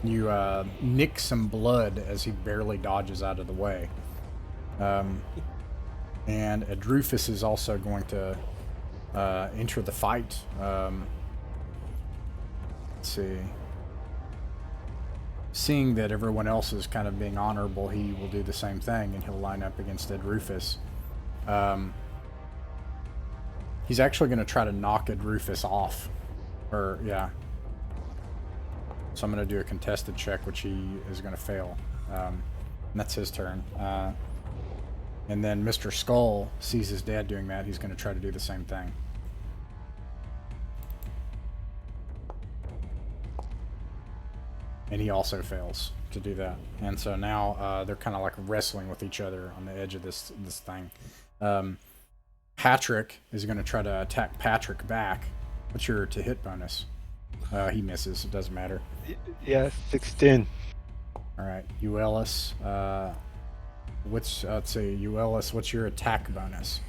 You nick some blood as he barely dodges out of the way. And Adrufus is also going to enter the fight. Let's see. Seeing that everyone else is kind of being honorable, he will do the same thing, and he'll line up against Adrufus. He's actually going to try to knock Adrufus off. Yeah. So I'm going to do a contested check, which he is going to fail. And that's his turn. And then Mr. Skull sees his dad doing that. He's going to try to do the same thing. And he also fails to do that. And so now they're kind of like wrestling with each other on the edge of this thing. Patrick is going to try to attack Patrick back. What's your to hit bonus? He misses. It doesn't matter. Yeah, 16. All right, Uellis. Let's say Uellis. What's your attack bonus?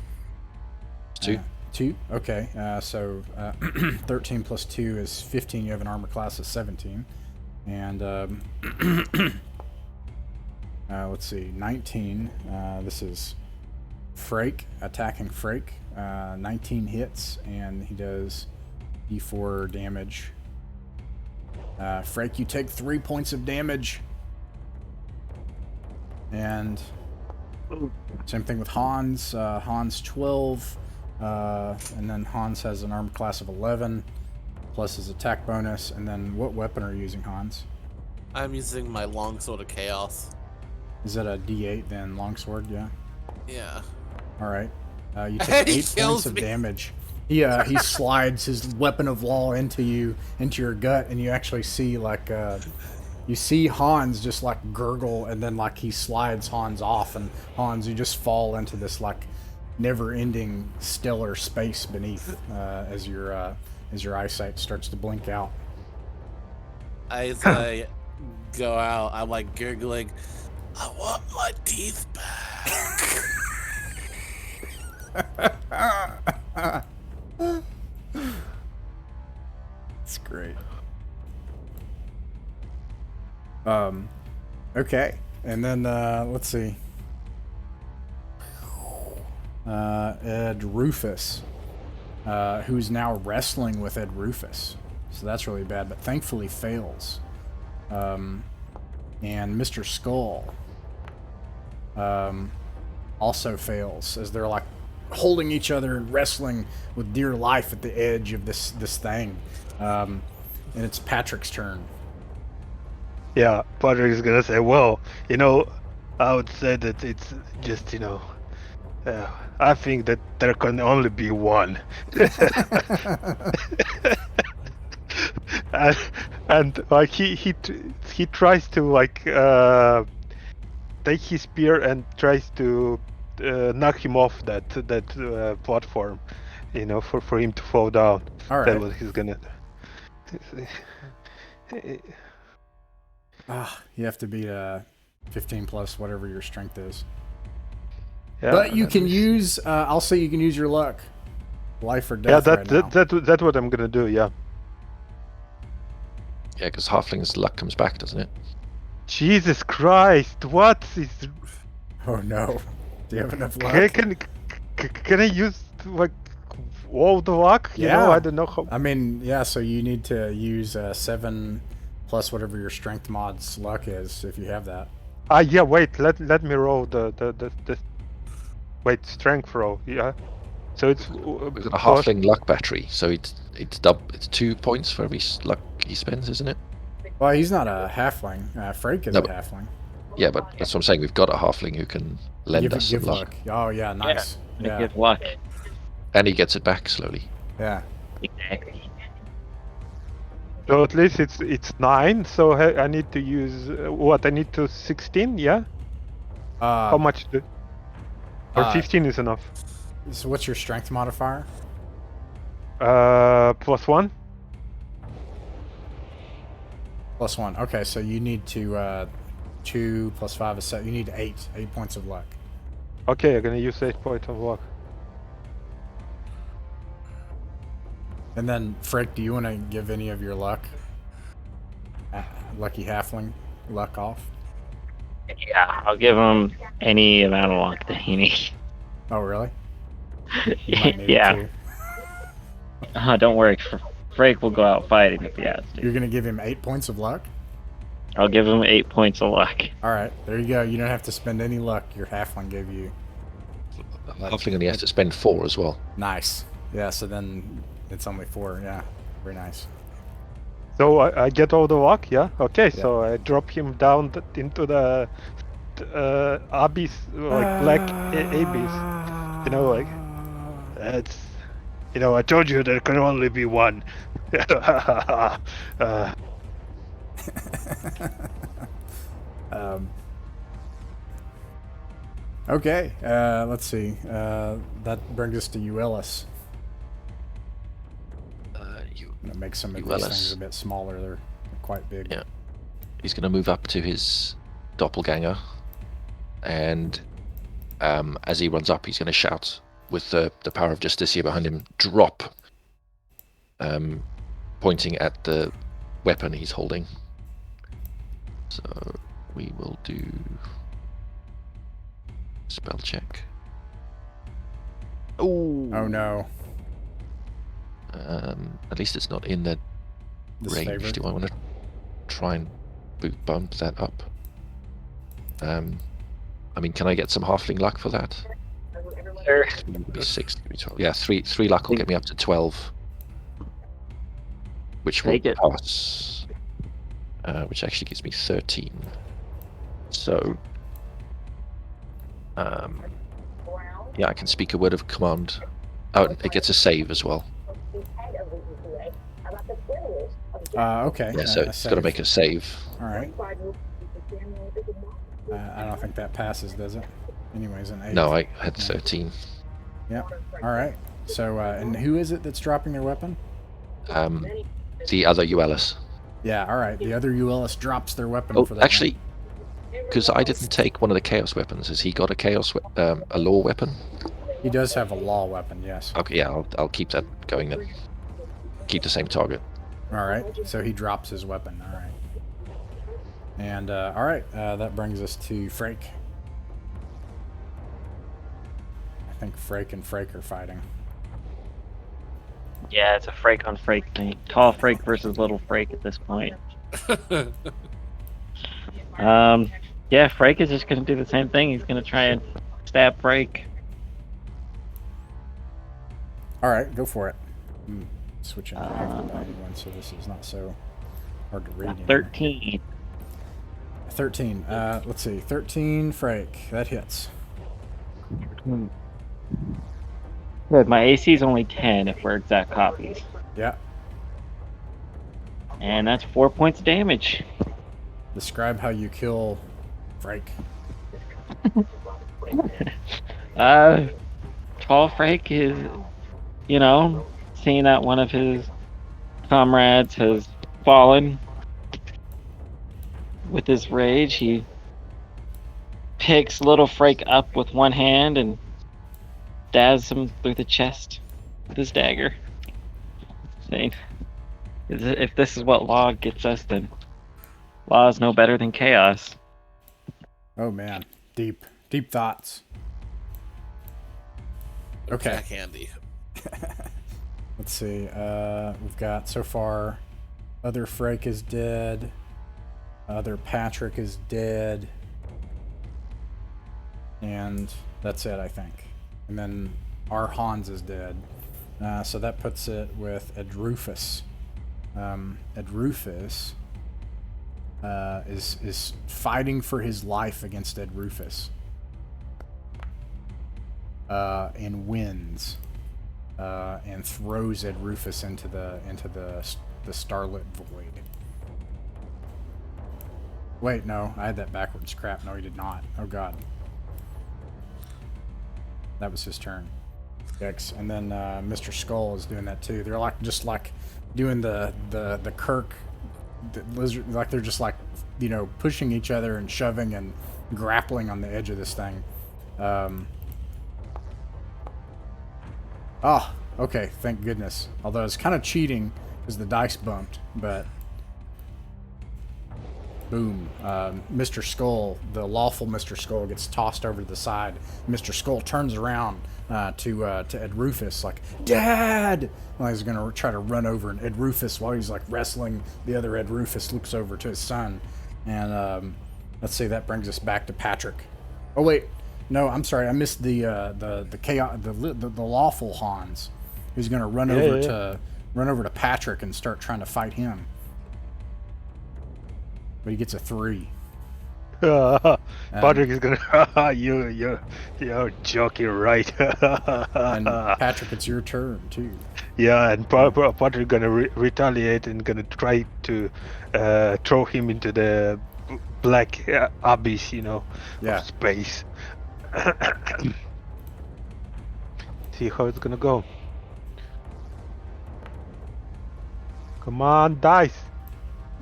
2. 2. Okay. So 13 plus 2 is 15. You have an armor class of 17, and let's see, 19. This is Frake attacking Frake. 19 hits, and he does D4 damage. Frake, you take 3 points of damage. And same thing with Hans. Hans 12. And then Hans has an armor class of 11, plus his attack bonus. And then what weapon are you using, Hans? I'm using my longsword of chaos. Is that a D8 then? Longsword, yeah? Yeah. Alright. You take 8 points of damage. He slides his weapon of law into your gut, and you actually see like you see Hans just like gurgle, and then like he slides Hans off, and Hans, you just fall into this like never-ending stellar space beneath as your eyesight starts to blink out. As I go out, I'm like gurgling, "I want my teeth back." That's great. Okay, and then let's see. Ed Rufus, who's now wrestling with Ed Rufus. So that's really bad, but thankfully fails. And Mr. Skull also fails, as they're like holding each other and wrestling with dear life at the edge of this thing. And it's Patrick's turn. Yeah, Patrick is gonna say, well, you know, I would say that it's just, you know, I think that there can only be one. and like he tries to like take his spear and tries to knock him off that platform, you know, for him to fall down. All right. That's what he's gonna do. You have to beat 15 plus whatever your strength is. Yeah, But you can use. I'll say you can use your luck, life or yeah, death. that's what I'm gonna do. Yeah. Yeah, because halfling's luck comes back, doesn't it? Jesus Christ! What is? Oh no! Do you have enough luck? Can I use like all the luck? You know, I don't know how. I mean, yeah. So you need to use 7 plus whatever your strength mod's luck is, if you have that. Yeah. Wait. Let me roll the wait, strength roll. Yeah. So it's We've got a halfling luck battery, so it's 2 points for every luck he spends, isn't it? Well, he's not a halfling. Frank is a halfling. Yeah, but that's what I'm saying. We've got a halfling who can lend us some luck. Oh yeah, nice. Yeah. Give luck. And he gets it back slowly. Yeah. Exactly. So at least it's 9. So I need to use what? I need to 16. Yeah. How much? Or 15 is enough. So what's your strength modifier? +1. +1. Okay, so you need to 2 plus 5 is 7. You need 8 points of luck. Okay, I'm gonna use 8 points of luck. And then, Frick, do you want to give any of your luck, lucky halfling, luck off? Yeah, I'll give him any amount of luck that he needs. Oh, really? You might need it Yeah. too. Don't worry. Frank will go out fighting if he has to. You're going to give him 8 points of luck? I'll give him 8 points of luck. Alright, there you go. You don't have to spend any luck your halfling gave you. Halfling only has to spend 4 as well. Nice. Yeah, so then it's only 4. Yeah, very nice. So I get all the luck, yeah? Okay, so I drop him down into the abyss, like black abyss. You know, like, that's... You know, I told you there can only be one. Okay, let's see. That brings us to Uellis. I'm gonna make some of these things a bit smaller. They're quite big. Yeah. He's going to move up to his doppelganger, and as he runs up, he's going to shout with the power of Justicia behind him, drop, pointing at the weapon he's holding. So we will do spell check. Oh no. At least it's not in the range. Favorite. Do I want to try and bump that up? I mean, can I get some halfling luck for that? Sure. It would be 6, it would be 12. Yeah, 3 luck will get me up to 12, which will pass. Which actually gives me 13. So, yeah, I can speak a word of command. Oh, it gets a save as well. Okay. Yeah, so it's got to make a save. All right. I don't think that passes, does it? Anyways, an 8. No, I had 13. Yeah. All right. So, and who is it that's dropping their weapon? The other Uellis. Yeah. All right. The other Uellis drops their weapon Oh, for that. actually, because I didn't take one of the chaos weapons. Has he got a a law weapon? He does have a law weapon. Yes. Okay, yeah, I'll keep that going then. Keep the same target. All right, so he drops his weapon. All right. And, all right, that brings us to Frake. I think Frake and Frake are fighting. Yeah, it's a Frake on Frake thing. Tall Frake versus little Frake at this point. Yeah, Frake is just gonna do the same thing. He's gonna try and stab Frake. All right, go for it. Switching to everybody one, so this is not so hard to read anymore. 13. 13. Let's see. 13, Frake. That hits. Good. My AC is only 10 if we're exact copies. Yeah. And that's 4 points of damage. Describe how you kill Frake. Tall Frake is, seeing that one of his comrades has fallen with his rage, he picks little Frake up with one hand and stabs him through the chest with his dagger. Saying, if this is what law gets us, then law is no better than chaos. Oh man, deep thoughts. Okay. Jack Handy. Let's see. We've got so far. Other Frake is dead. Other Patrick is dead. And that's it, I think. And then our Hans is dead. So that puts it with Edrufus. Edrufus is fighting for his life against Edrufus. And wins. And throws Edrufus into the starlit void. Wait, no, I had that backwards. Crap, no, he did not. Oh god. That was his turn. X. And then Mr. Skull is doing that too. They're just doing the Kirk the lizard, like they're just like, pushing each other and shoving and grappling on the edge of this thing. Oh, okay, thank goodness. Although it's kind of cheating because the dice bumped, but boom. Mr. Skull, the lawful Mr. Skull, gets tossed over to the side. Mr. Skull turns around to Ed Rufus, like, Dad! Well, he's going to try to run over, and Ed Rufus, while he's like wrestling the other Ed Rufus, looks over to his son. And let's see, that brings us back to Patrick. Oh, wait. No, I'm sorry. I missed the lawful Hans, who's going to run over to Patrick and start trying to fight him. But he gets a 3. Patrick is gonna. You're joking, right? And Patrick, it's your turn too. Yeah, and Patrick gonna retaliate and gonna try to throw him into the black abyss, of space. See how it's gonna go. Come on, dice.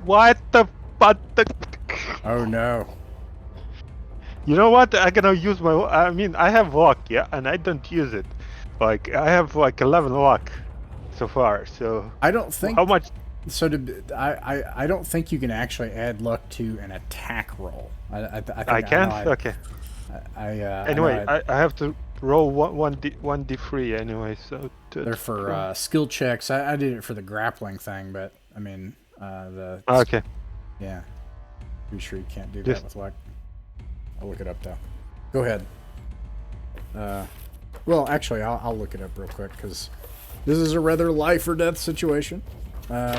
What the? Oh no. You know what? I'm gonna use I have luck, and I don't use it. Like, I have 11 luck so far, so... I don't think... How much? So, I don't think you can actually add luck to an attack roll. I can't? Okay. Anyway, I have to roll 1d3 anyway, so... They're for skill checks. I did it for the grappling thing, but, Okay. Yeah. Pretty sure you can't do that with luck. I'll look it up, though. Go ahead. Well, actually, I'll look it up real quick, because this is a rather life or death situation. Yeah,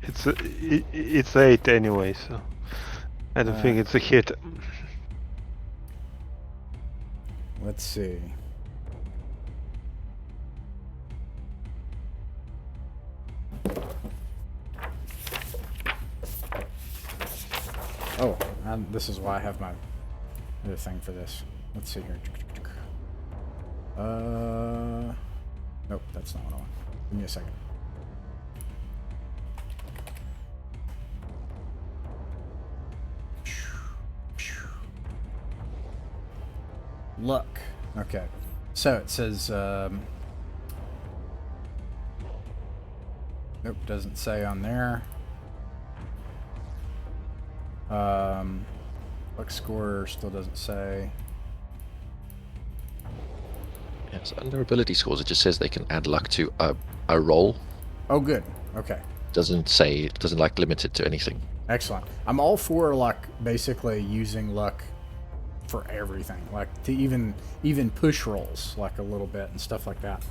it's 8 anyway, so I don't think it's a hit. Let's see. Oh, this is why I have my other thing for this. Let's see here. Nope, that's not what I want. Give me a second. Luck. Okay. So it says, Nope, doesn't say on there. Luck score still doesn't say. Yes, under ability scores, it just says they can add luck to a roll. Oh, good. Okay. Doesn't like limit it to anything. Excellent. I'm all for like basically using luck for everything, like to even push rolls like a little bit and stuff like that.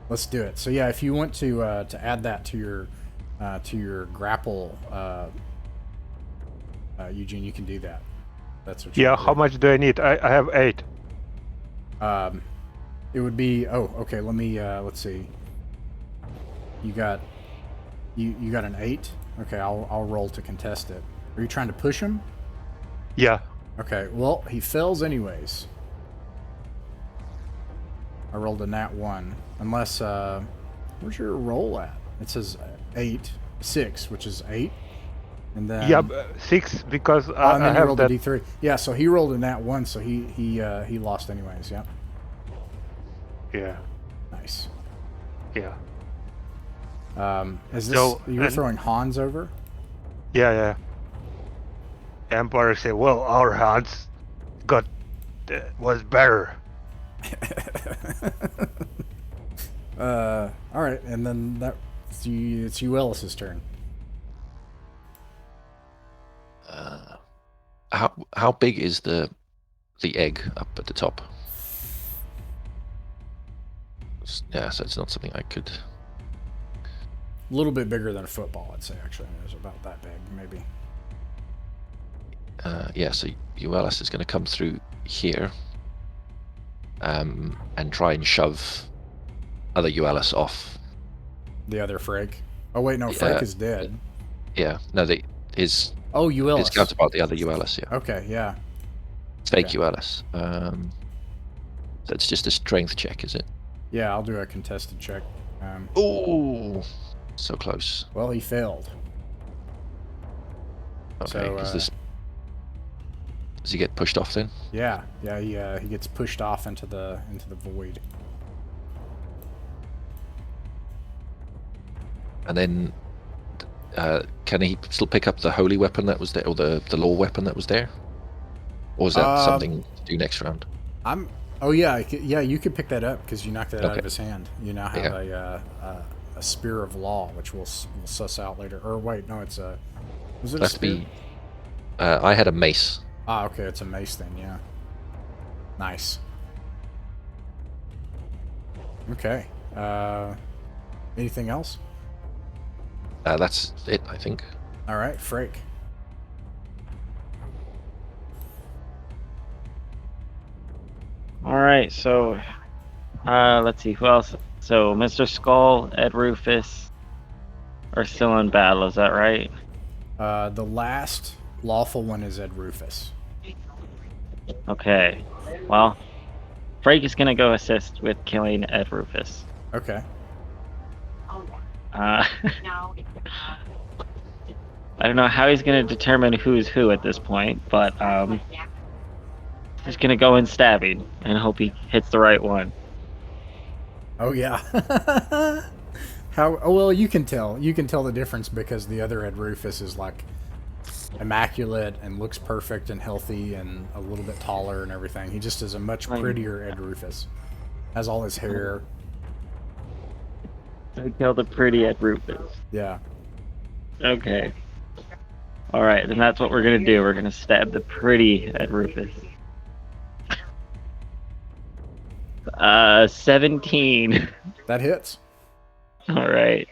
Let's do it. So yeah, if you want to add that to your grapple, Eugene, you can do that. That's what. Yeah. How much do I need? I have 8. It would be. Oh, okay. Let me. Let's see. You got an 8. Okay, I'll roll to contest it. Are you trying to push him? Yeah. Okay. Well, he fails anyways. I rolled a nat 1. Unless where's your roll at? It says 6, which is 8. And then Yeah, 6 because and I then you have rolled that. a d3. Yeah, so he rolled a nat 1, so he lost anyways. Yeah. Yeah. Nice. Yeah. Is this So, you were and- throwing Hans over? Yeah. Empire say, well, our hands was better. All right, and then it's you Ellis's turn. How big is the egg up at the top? Yeah, so it's not something I could. A little bit bigger than a football, I'd say. Actually, it was about that big, maybe. Yeah, so ULS is going to come through here, and try and shove other ULS off. The other Frake. Oh wait, no, Frake is dead. Yeah, no, his ULS. counterpart, the other ULS. Yeah, Okay, yeah. fake Okay. ULS. So it's just a strength check, is it? Yeah, I'll do a contested check. Oh, so close. Well, he failed. Okay, So, does he get pushed off then? Yeah, he gets pushed off into the void. And then, can he still pick up the holy weapon that was there, or the law weapon that was there? Or is that something to do next round? Oh yeah, you could pick that up because you knocked that out Okay. of his hand. You now have a spear of law, which we'll suss out later. Or wait, no, it's a. Was it a That's spear? I had a mace. Ah, okay, it's a mace then. Yeah. Nice. Okay. Anything else? That's it, I think. All right, Frake. All right, so let's see who else. So Mr. Skull, Ed Rufus are still in battle. Is that right? The last lawful one is Ed Rufus. Okay. Well, Frank is gonna go assist with killing Ed Rufus. Okay. I don't know how he's gonna determine who's who at this point, but he's gonna go in stabbing and hope he hits the right one. Oh yeah. How? Oh well, you can tell. You can tell the difference because the other Ed Rufus is like immaculate and looks perfect and healthy and a little bit taller and everything. He just is a much prettier Ed Rufus. Has all his hair. So kill the pretty Ed Rufus. Yeah. Okay. All right, then that's what we're gonna do. We're gonna stab the pretty Ed Rufus. 17. That hits. All right.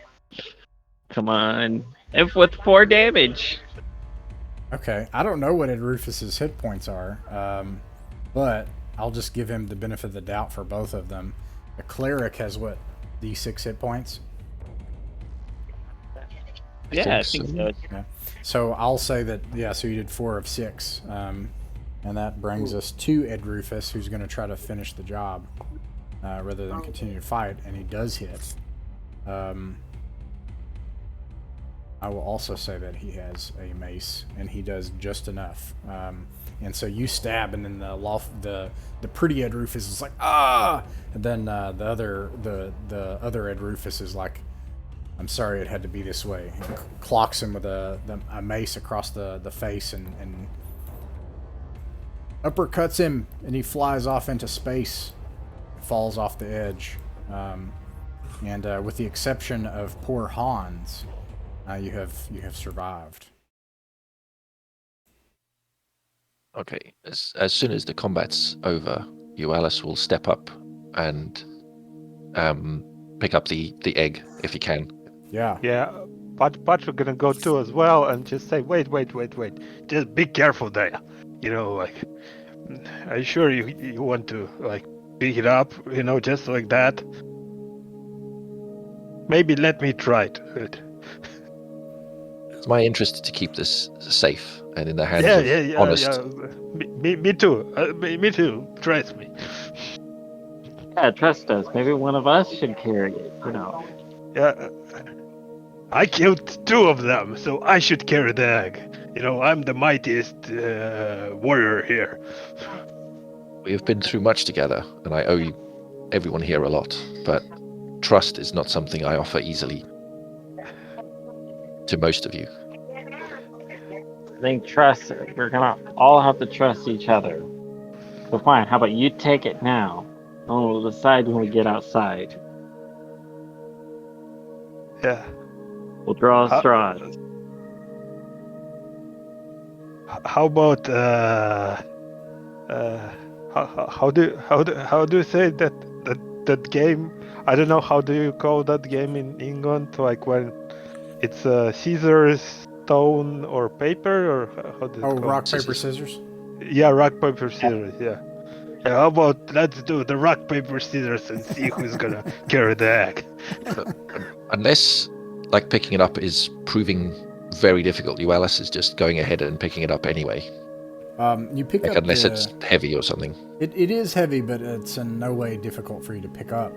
Come on. If with 4 damage. Okay. I don't know what Ed Rufus's hit points are, but I'll just give him the benefit of the doubt for both of them. A cleric has what? D6 hit points? Yeah, I think so. Yeah. So I'll say that, yeah, so you did 4 of 6. And that brings us to Ed Rufus, who's going to try to finish the job rather than continue to fight, and he does hit. I will also say that he has a mace, and he does just enough. And so you stab, and then the pretty Ed Rufus is like, ah! And then the other Ed Rufus is like, I'm sorry it had to be this way. He clocks him with a mace across the face and uppercuts him, and he flies off into space, falls off the edge. And with the exception of poor Hans, you have survived. Okay. As soon as the combat's over, Alice will step up and pick up the egg if he can. Yeah. Yeah, but we're gonna go too as well, and just say, wait. Just be careful there. You know, like, are you sure you want to like pick it up? You know, just like that. Maybe let me try it. It's my interest to keep this safe and in the hands Yeah, of honest. Me too. Me too. Trust me. Yeah, trust us. Maybe one of us should carry it, you know. Yeah. I killed 2 of them, so I should carry the egg. You know, I'm the mightiest warrior here. We have been through much together, and I owe everyone here a lot. But trust is not something I offer easily to most of you. I think trust, we're gonna all have to trust each other. So fine, how about you take it now, and we'll decide when we get outside. Yeah. We'll draw straws. How about how do you say that game? I don't know, how do you call that game in England? Like when it's scissors, stone, or paper, or how do you call rock, it? paper, scissors? Yeah, rock, paper, scissors. Yeah. How about let's do the rock, paper, scissors and see who's gonna carry the egg. Unless, like, picking it up is proving very difficult, Alice is just going ahead and picking it up anyway. You pick like, up unless it's heavy or something. It is heavy, but it's in no way difficult for you to pick up.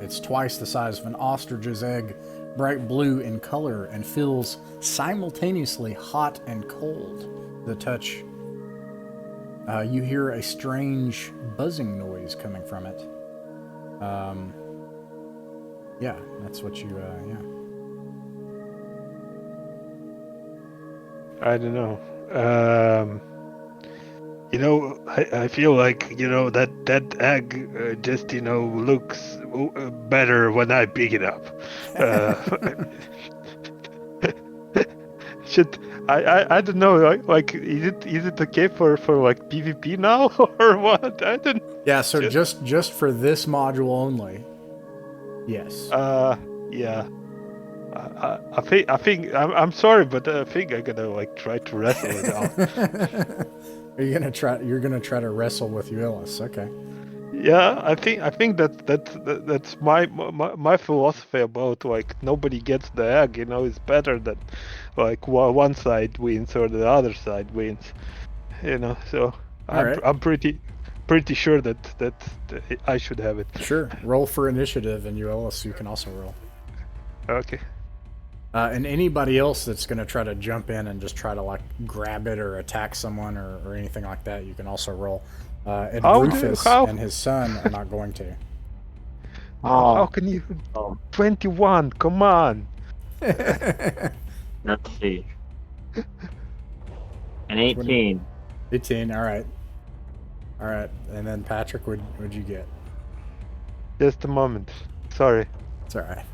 It's twice the size of an ostrich's egg, bright blue in color, and feels simultaneously hot and cold to the touch. You hear a strange buzzing noise coming from it. Yeah, that's what you, I don't know. You know, I feel like, you know, that egg just, you know, looks better when I pick it up. Should I don't know, like is it okay for like PvP now or what? I don't. Yeah, so just for this module only. Yes. Yeah. I think I'm sorry, but I think I'm gonna like try to wrestle it out. You're gonna try to wrestle with Ulysses, okay. Yeah, I think that's my philosophy about, like, nobody gets the egg. You know, it's better that like one side wins or the other side wins. You know, so I'm pretty sure that I should have it. Sure. Roll for initiative, and Ulysses, you can also roll. Okay. And anybody else that's going to try to jump in and just try to, like, grab it or attack someone or anything like that, you can also roll. And Rufus and his son are not going to. How can you? 21, come on. Let's see. An 18. 18, all right. All right, and then Patrick, what'd you get? Just a moment. Sorry. It's all right.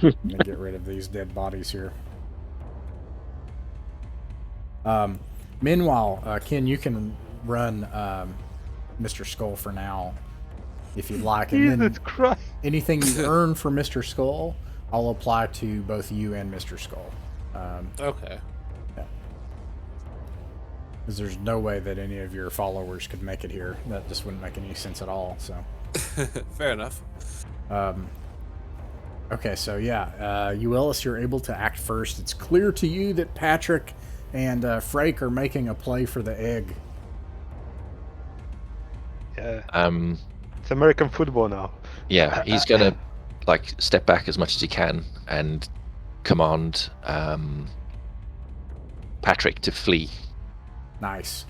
I'm gonna get rid of these dead bodies here. Meanwhile, Ken, you can run Mr. Skull for now, if you'd like. And Jesus Christ. Anything you earn for Mr. Skull, I'll apply to both you and Mr. Skull. Okay. Yeah. Because there's no way that any of your followers could make it here. That just wouldn't make any sense at all. So. Fair enough. Okay, so yeah, Ulysses, you're able to act first. It's clear to you that Patrick and Frake are making a play for the egg. Yeah. It's American football now. Yeah, he's gonna like step back as much as he can and command Patrick to flee. Nice.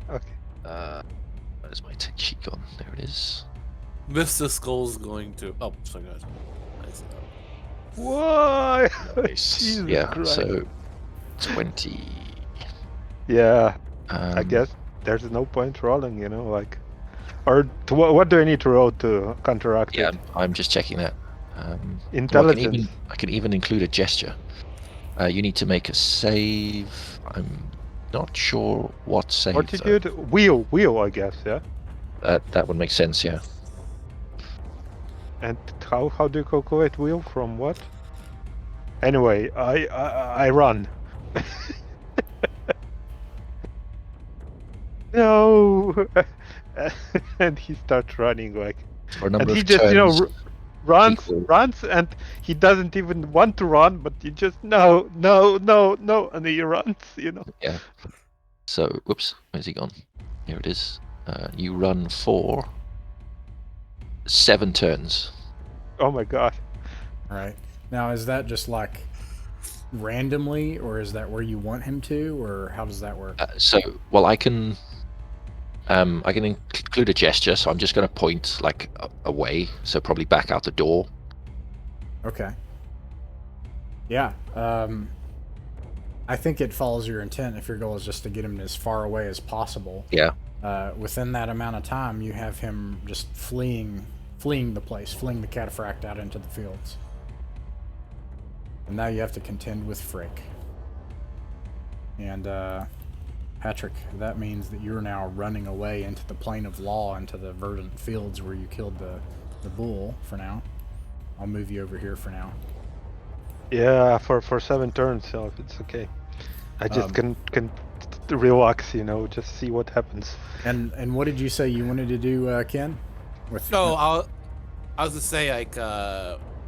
Okay. Where's my tech sheet gone? There it is. Mr. Skull's going to. Oh, sorry, guys. So. Why? Nice. Jesus Yeah. Christ. So 20. Yeah, I Um, guess there's no point rolling, like. Or what do I need to roll to counteract yeah, it? I'm just checking that. Well, Intelligence. I can even include a gesture. You need to make a save. I'm not sure what save. Fortitude? Wheel, I guess, yeah? That would make sense, yeah. And how do you calculate wheel from what? Anyway, I run. No! And he starts running, like... For a And number he of just, turns runs, equal. and he doesn't even want to run, but he just, no, and he runs, Yeah. So, whoops, where's he gone? Here it is. You run for 7 turns. Oh my god. All right. Now, is that just like randomly, or is that where you want him to, or how does that work? Well, I can include a gesture, so I'm just going to point like away, so probably back out the door. Okay. Yeah. I think it follows your intent if your goal is just to get him as far away as possible. Yeah. Within that amount of time, you have him just fleeing the place, fleeing the Cataphract out into the fields. And now you have to contend with Frick. And, Patrick, that means that you're now running away into the plane of law, into the verdant fields where you killed the bull for now. I'll move you over here for now. Yeah, for 7 turns, so it's okay. I just can relax, just see what happens. And what did you say you wanted to do, Ken? I was to say, like,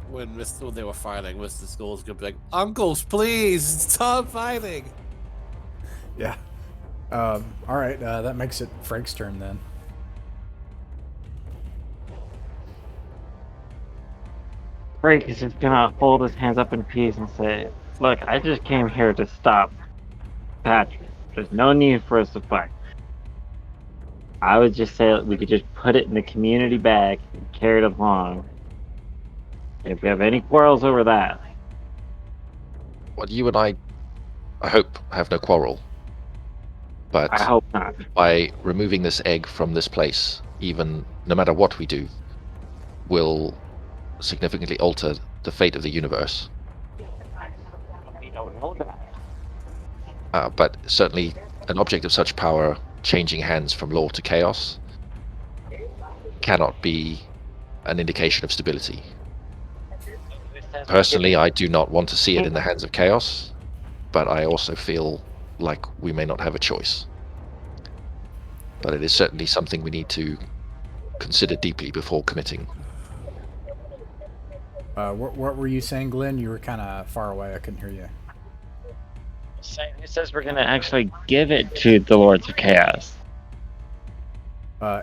when they were fighting, Mr. Skull's gonna be like, "Uncles, please stop fighting." Yeah. All right. That makes it Frank's turn then. Frank is just gonna hold his hands up in peace and say, "Look, I just came here to stop Patrick. There's no need for us to fight. I would just say that we could just put it in the community bag and carry it along. If we have any quarrels over that." Well, you and I hope, have no quarrel. But I hope not. by removing this egg from this place, even no matter what we do, will significantly alter the fate of the universe. We don't know that. But certainly, an object of such power changing hands from law to chaos cannot be an indication of stability. Personally, I do not want to see it in the hands of chaos, but I also feel like we may not have a choice. But it is certainly something we need to consider deeply before committing. What were you saying, Glenn? You were kind of far away. I couldn't hear you. Who says we're gonna actually give it to the Lords of Chaos?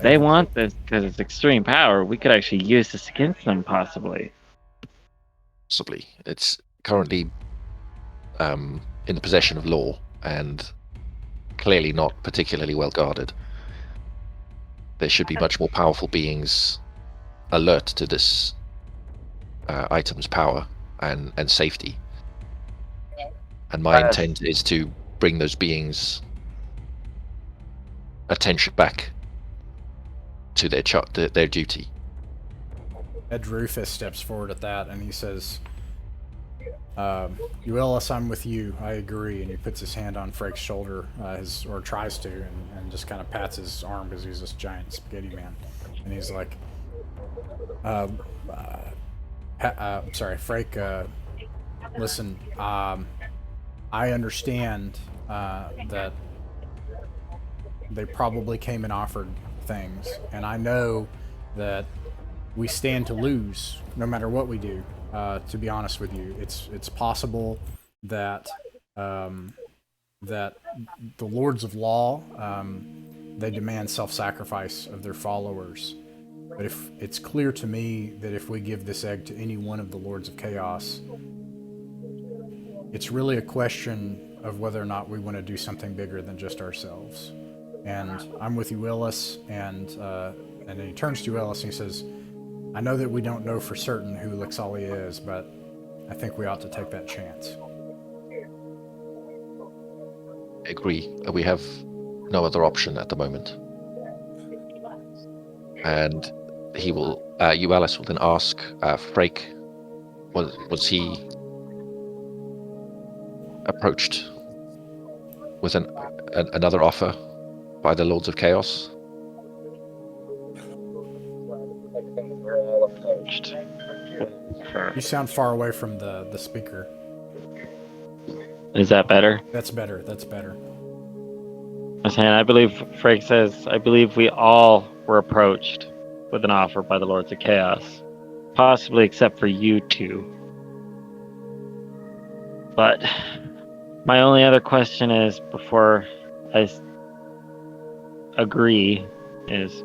They want this because it's extreme power. We could actually use this against them, possibly. Possibly. It's currently in the possession of law, and clearly not particularly well guarded. There should be much more powerful beings alert to this item's power and safety. And my intent is to bring those beings' attention back to their duty. Ed Rufus steps forward at that, and he says, Euelis, I'm with you. I agree. And he puts his hand on Frake's shoulder, or tries to, and just kind of pats his arm because he's this giant spaghetti man. And he's like, sorry, Frake, listen, I understand that they probably came and offered things, and I know that we stand to lose no matter what we do. To be honest with you, it's possible that that the Lords of Law they demand self-sacrifice of their followers. But if it's clear to me that if we give this egg to any one of the Lords of Chaos, it's really a question of whether or not we want to do something bigger than just ourselves. And I'm with you, Willis, and then he turns to Willis and he says, I know that we don't know for certain who Lixalia is, but I think we ought to take that chance. Agree. We have no other option at the moment. And he will, Alice will then ask Frake, was he approached with another offer by the Lords of Chaos? We're all approached. You sound far away from the speaker. Is that better? That's better. That's better. I'm saying, I believe Frank says, I believe we all were approached with an offer by the Lords of Chaos, possibly except for you two. But my only other question is, before I agree, is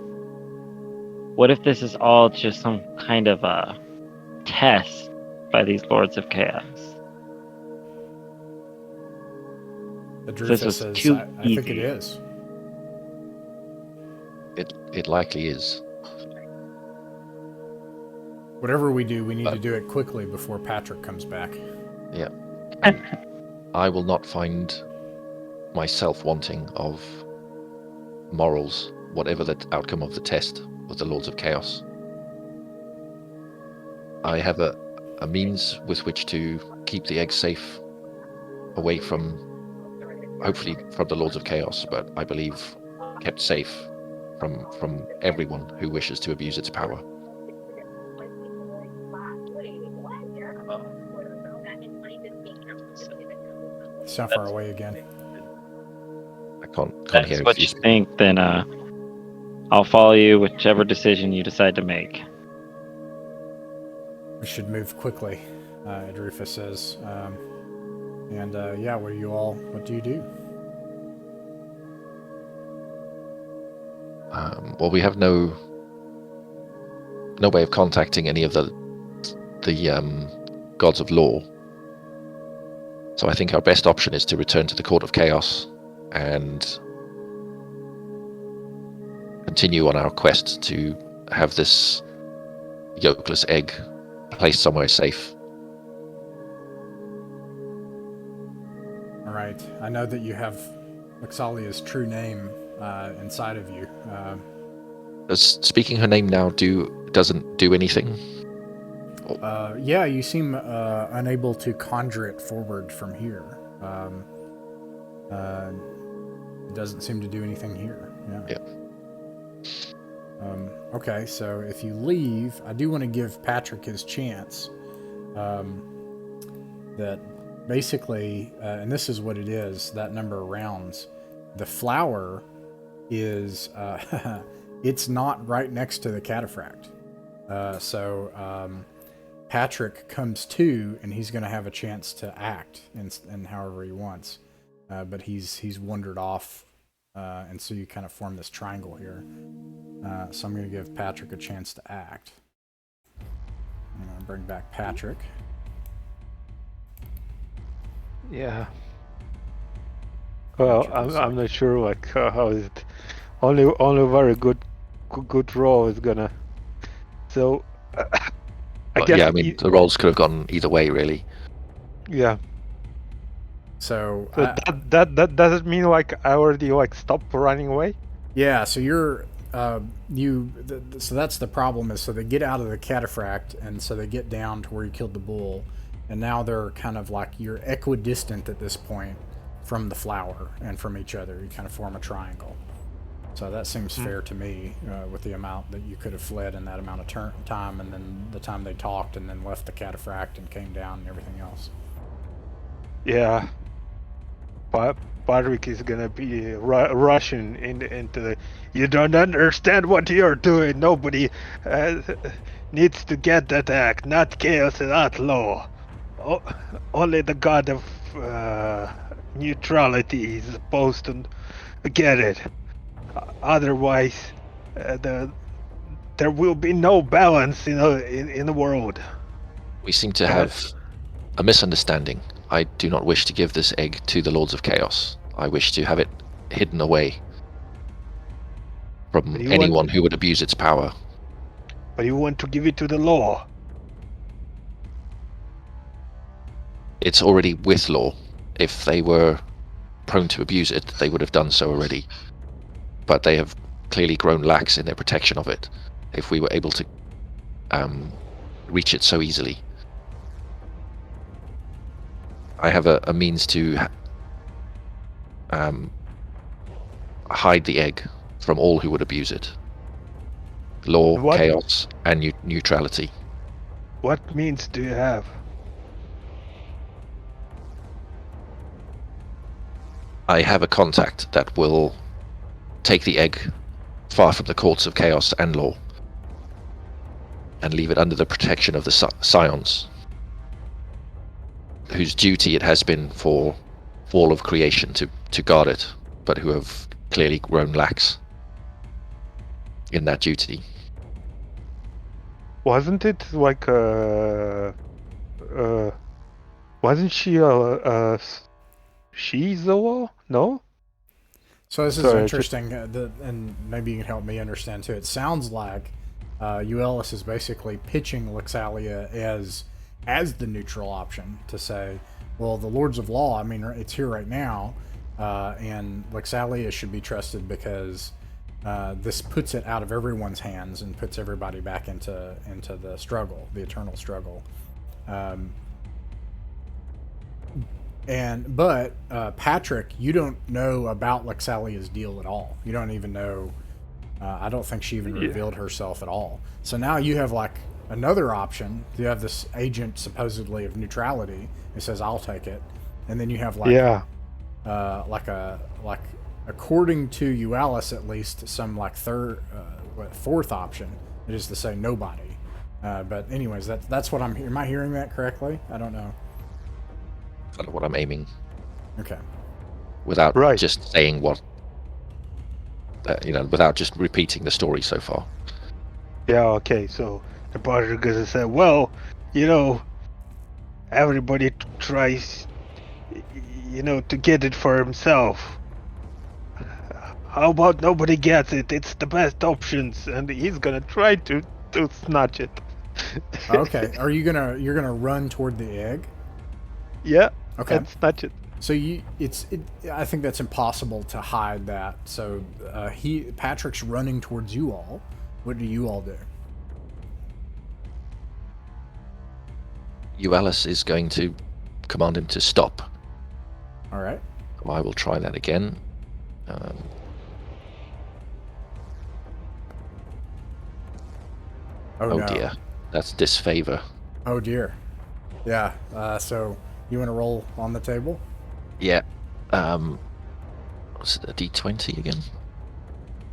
what if this is all just some kind of a test by these Lords of Chaos? This was says, too I think it easy. is. It likely is. Whatever we do, we need to do it quickly before Patrick comes back. Yeah. I will not find myself wanting of morals, whatever the outcome of the test of the Lords of Chaos. I have a means with which to keep the egg safe away from, hopefully from the Lords of Chaos, but I believe kept safe from everyone who wishes to abuse its power. Sound far away again. I can't That's hear what you. you think, then I'll follow you whichever decision you decide to make. We should move quickly, Adrufa says. Yeah, what do you do? Well, we have no way of contacting any of the gods of law. So I think our best option is to return to the Court of Chaos and continue on our quest to have this yolkless egg placed somewhere safe. All right. I know that you have Lixalia's true name inside of you. Does speaking her name now doesn't do anything? Yeah, you seem unable to conjure it forward from here. It doesn't seem to do anything here. Yeah. Okay, so if you leave, I do want to give Patrick his chance. That basically, and this is what it is, that number of rounds. The flower is, it's not right next to the Cataphract. Patrick comes to, and he's going to have a chance to act in however he wants. But he's wandered off, and so you kind of form this triangle here. So I'm going to give Patrick a chance to act. I'm going to bring back Patrick. Yeah. Well, I'm not sure like how is it. Only very good roll is gonna. So I guess. Yeah, I mean the rolls could have gone either way, really. Yeah. So that doesn't mean like I already like stopped running away. Yeah. So you're so that's the problem is so they get out of the Cataphract and so they get down to where you killed the bull, and now they're kind of like you're equidistant at this point from the flower and from each other. You kind of form a triangle. So that seems fair to me with the amount that you could have fled in that amount of time, and then the time they talked and then left the Cataphract and came down and everything else. Yeah. Patrick is gonna be rushing into the. You don't understand what you're doing. Nobody needs to get that act. Not chaos, not law. Only the god of neutrality is supposed to get it. Otherwise, there will be no balance in the world. We seem to have a misunderstanding. I do not wish to give this egg to the Lords of Chaos. I wish to have it hidden away from anyone who would abuse its power. But you want to give it to the law. It's already with law. If they were prone to abuse it, they would have done so already. But they have clearly grown lax in their protection of it. If we were able to reach it so easily. I have a means to hide the egg from all who would abuse it. Law, What? chaos, and neutrality. What means do you have? I have a contact that will take the egg far from the courts of chaos and law and leave it under the protection of the scions, whose duty it has been for all of creation to guard it, but who have clearly grown lax in that duty. Wasn't it like wasn't she a she's the law? No? So this is Sorry, interesting, and maybe you can help me understand too. It sounds like Uellis is basically pitching Lixalia as the neutral option to say, well, the Lords of Law, I mean, it's here right now, and Lixalia should be trusted because this puts it out of everyone's hands and puts everybody back into the struggle, the eternal struggle. But Patrick, you don't know about Lixalia's deal at all. You don't even know. I don't think she even revealed herself at all. So now you have like another option. You have this agent supposedly of neutrality who says, "I'll take it," and then you have like according to Uellis at least some like fourth option, which is to say nobody. But anyways, that's what I'm hearing. Am I hearing that correctly? I don't know. Kind of what I'm aiming. Okay. Without just saying what, without just repeating the story so far. Yeah, okay, so the partner gonna say, well, everybody tries, to get it for himself. How about nobody gets it? It's the best options, and he's gonna try to snatch it. Okay, you're gonna run toward the egg? Yeah. Okay. And snatch it. So I think that's impossible to hide that. So Patrick's running towards you all. What do you all do? Uellis is going to command him to stop. All right. I will try that again. Oh no. Dear, that's disfavor. Oh dear. Yeah. So you want to roll on the table? Yeah. What's it, a D20 again?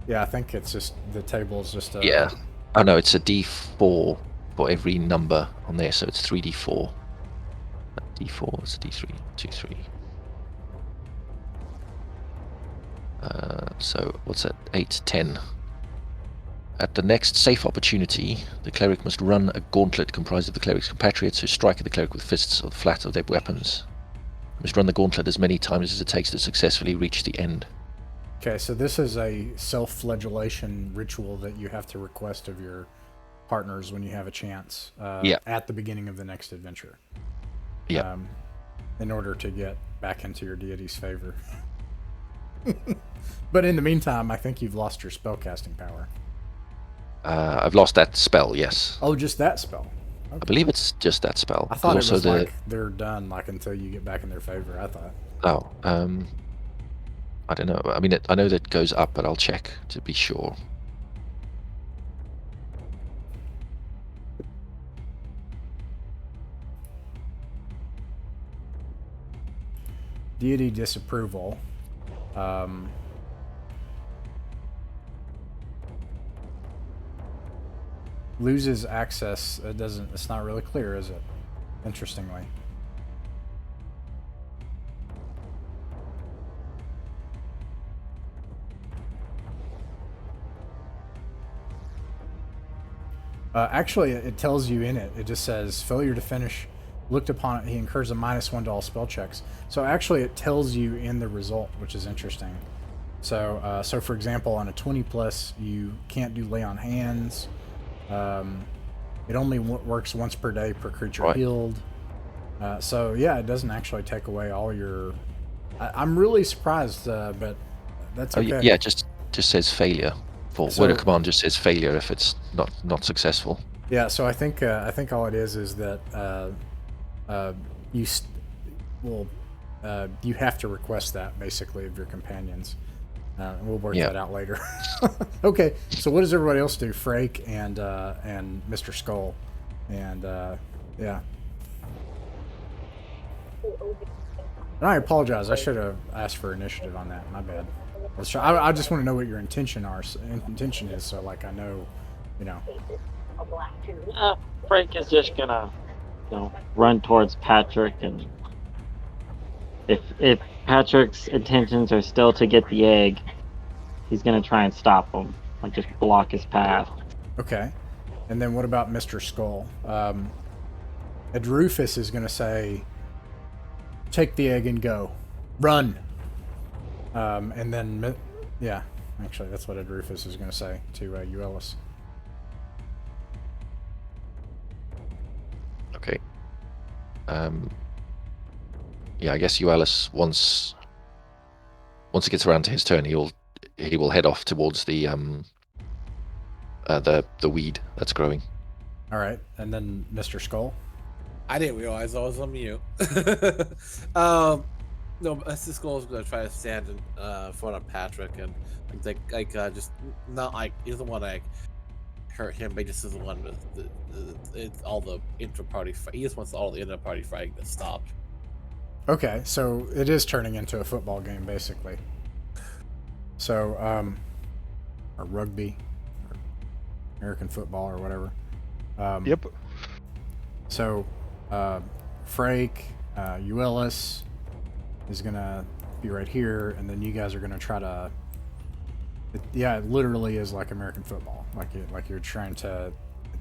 Yeah, I think it's just the table is just a. Yeah. Oh no, it's a D4 for every number on there, so it's 3D4. D4 is a D3, 2, 3. So what's that? 8, 10. At the next safe opportunity, the cleric must run a gauntlet comprised of the cleric's compatriots who strike at the cleric with fists or the flat of their weapons. You must run the gauntlet as many times as it takes to successfully reach the end. Okay, so this is a self-flagellation ritual that you have to request of your partners when you have a chance at the beginning of the next adventure. Yeah. In order to get back into your deity's favor. But in the meantime, I think you've lost your spellcasting power. I've lost that spell, yes. Oh, just that spell. Okay. I believe it's just that spell. I thought it was like they're done, like until you get back in their favor. I thought. Oh, I don't know. I mean, I know that goes up, but I'll check to be sure. Deity disapproval. Loses access. It's not really clear, is it? Interestingly. Actually, it tells you in it. It just says failure to finish. Looked upon it, he incurs a -1 to all spell checks. So actually, it tells you in the result, which is interesting. So, for example, on a 20+, you can't do lay on hands. It only works once per day per creature Right. healed. So yeah, it doesn't actually take away all your. I'm really surprised, but that's Oh, okay. yeah, just says failure. For So- word of command just says failure if it's not successful. Yeah, so I think all it is that you you have to request that basically of your companions. We'll work Yeah. that out later. Okay, so what does everybody else do? Frake and Mr. Skull, and yeah. And I apologize. I should have asked for initiative on that. My bad. I just want to know what your intention is, so like I know, you know. Frank is just gonna, run towards Patrick, and if Patrick's intentions are still to get the egg, he's gonna try and stop him, like just block his path. Okay. And then what about Mr. Skull? Ed Rufus is going to say, take the egg and go. Run. And then, yeah, actually, that's what Ed Rufus is going to say to Uellis. Okay. Yeah, I guess Uellis once it gets around to his turn, he will head off towards the weed that's growing. All right, and then Mr. Skull. I didn't realize I was on mute. No, Mr. Skull is going to try to stand in front of Patrick and just not like he doesn't want to hurt him, but he just doesn't want all the inter-party fight. He just wants all the inter-party fighting to stop. Okay, so it is turning into a football game, basically. So, or rugby, or American football, or whatever. Yep. So, Frake, Uellis is gonna be right here, and then you guys are gonna try to. It literally is like American football, like you're trying to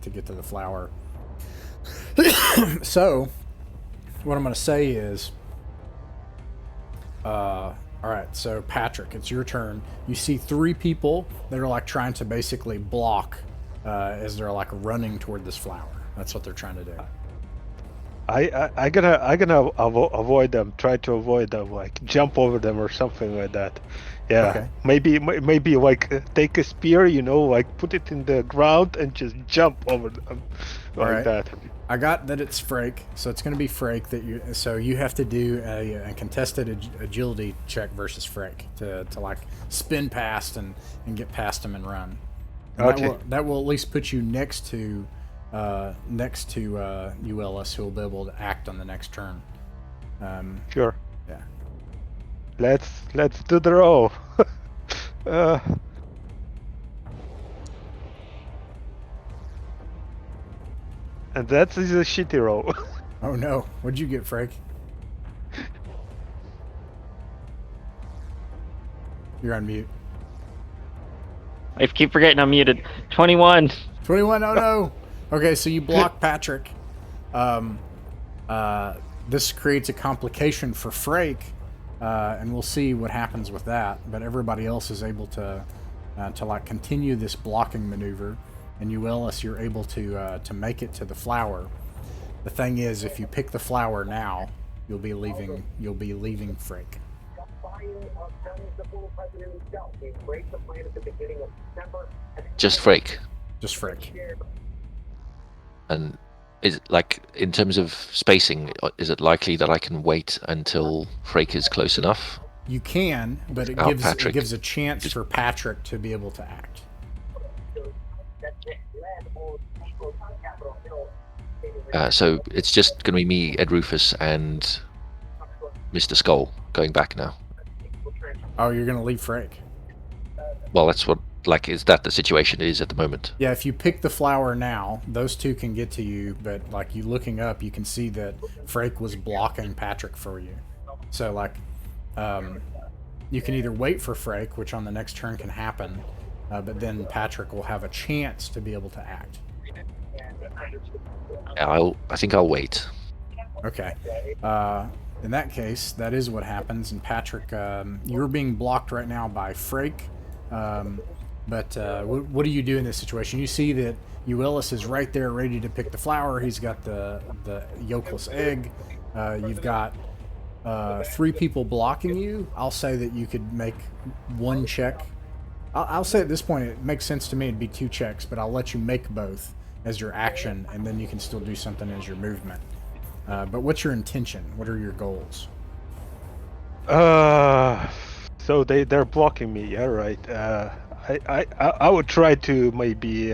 get to the flower. So, what I'm gonna say is, all right. So Patrick, it's your turn. You see 3 people that are like trying to basically block as they're like running toward this flower. That's what they're trying to do. I gonna avoid them. Try to avoid them, like jump over them or something like that. Yeah. Okay. Maybe like take a spear, like put it in the ground and just jump over them, like Alright. that. I got that it's Frake, so it's going to be Frake that so you have to do a contested agility check versus Frake to like spin past and get past him and run. And Okay. that will at least put you next to Uellis, who will be able to act on the next turn. Sure. Yeah. Let's do the roll. And that is a shitty roll. Oh no! What'd you get, Frake? You're on mute. I keep forgetting I'm muted. 21. 21. Oh no! Okay, so you block Patrick. This creates a complication for Frake, and we'll see what happens with that. But everybody else is able to like continue this blocking maneuver, and Uellis, you're able to make it to the flower. The thing is, if you pick the flower now, you'll be leaving Frake. Just Frake. Just Frake. And is it, like, in terms of spacing, is it likely that I can wait until Frake is close enough? You can, but it Oh, gives Patrick. a chance for Patrick to be able to act. So it's just going to be me, Ed Rufus, and Mr. Skull going back now. Oh, you're gonna leave Frake. Well, that's what, like, is that the situation it is at the moment? Yeah, if you pick the flower now, those two can get to you, but like you looking up, you can see that Frake was blocking Patrick for you. So like, you can either wait for Frake, which on the next turn can happen, but then Patrick will have a chance to be able to act. I think I'll wait. Okay. In that case, that is what happens. And Patrick, you're being blocked right now by Frake, But what do you do in this situation? You see that Euelis is right there, ready to pick the flower. He's got the yolkless egg. You've got 3 people blocking you. I'll say that you could make 1 check. I'll say at this point it makes sense to me it'd be 2 checks, but I'll let you make both as your action, and then you can still do something as your movement. But what's your intention? What are your goals? So they're blocking me. Yeah, right. I would try to maybe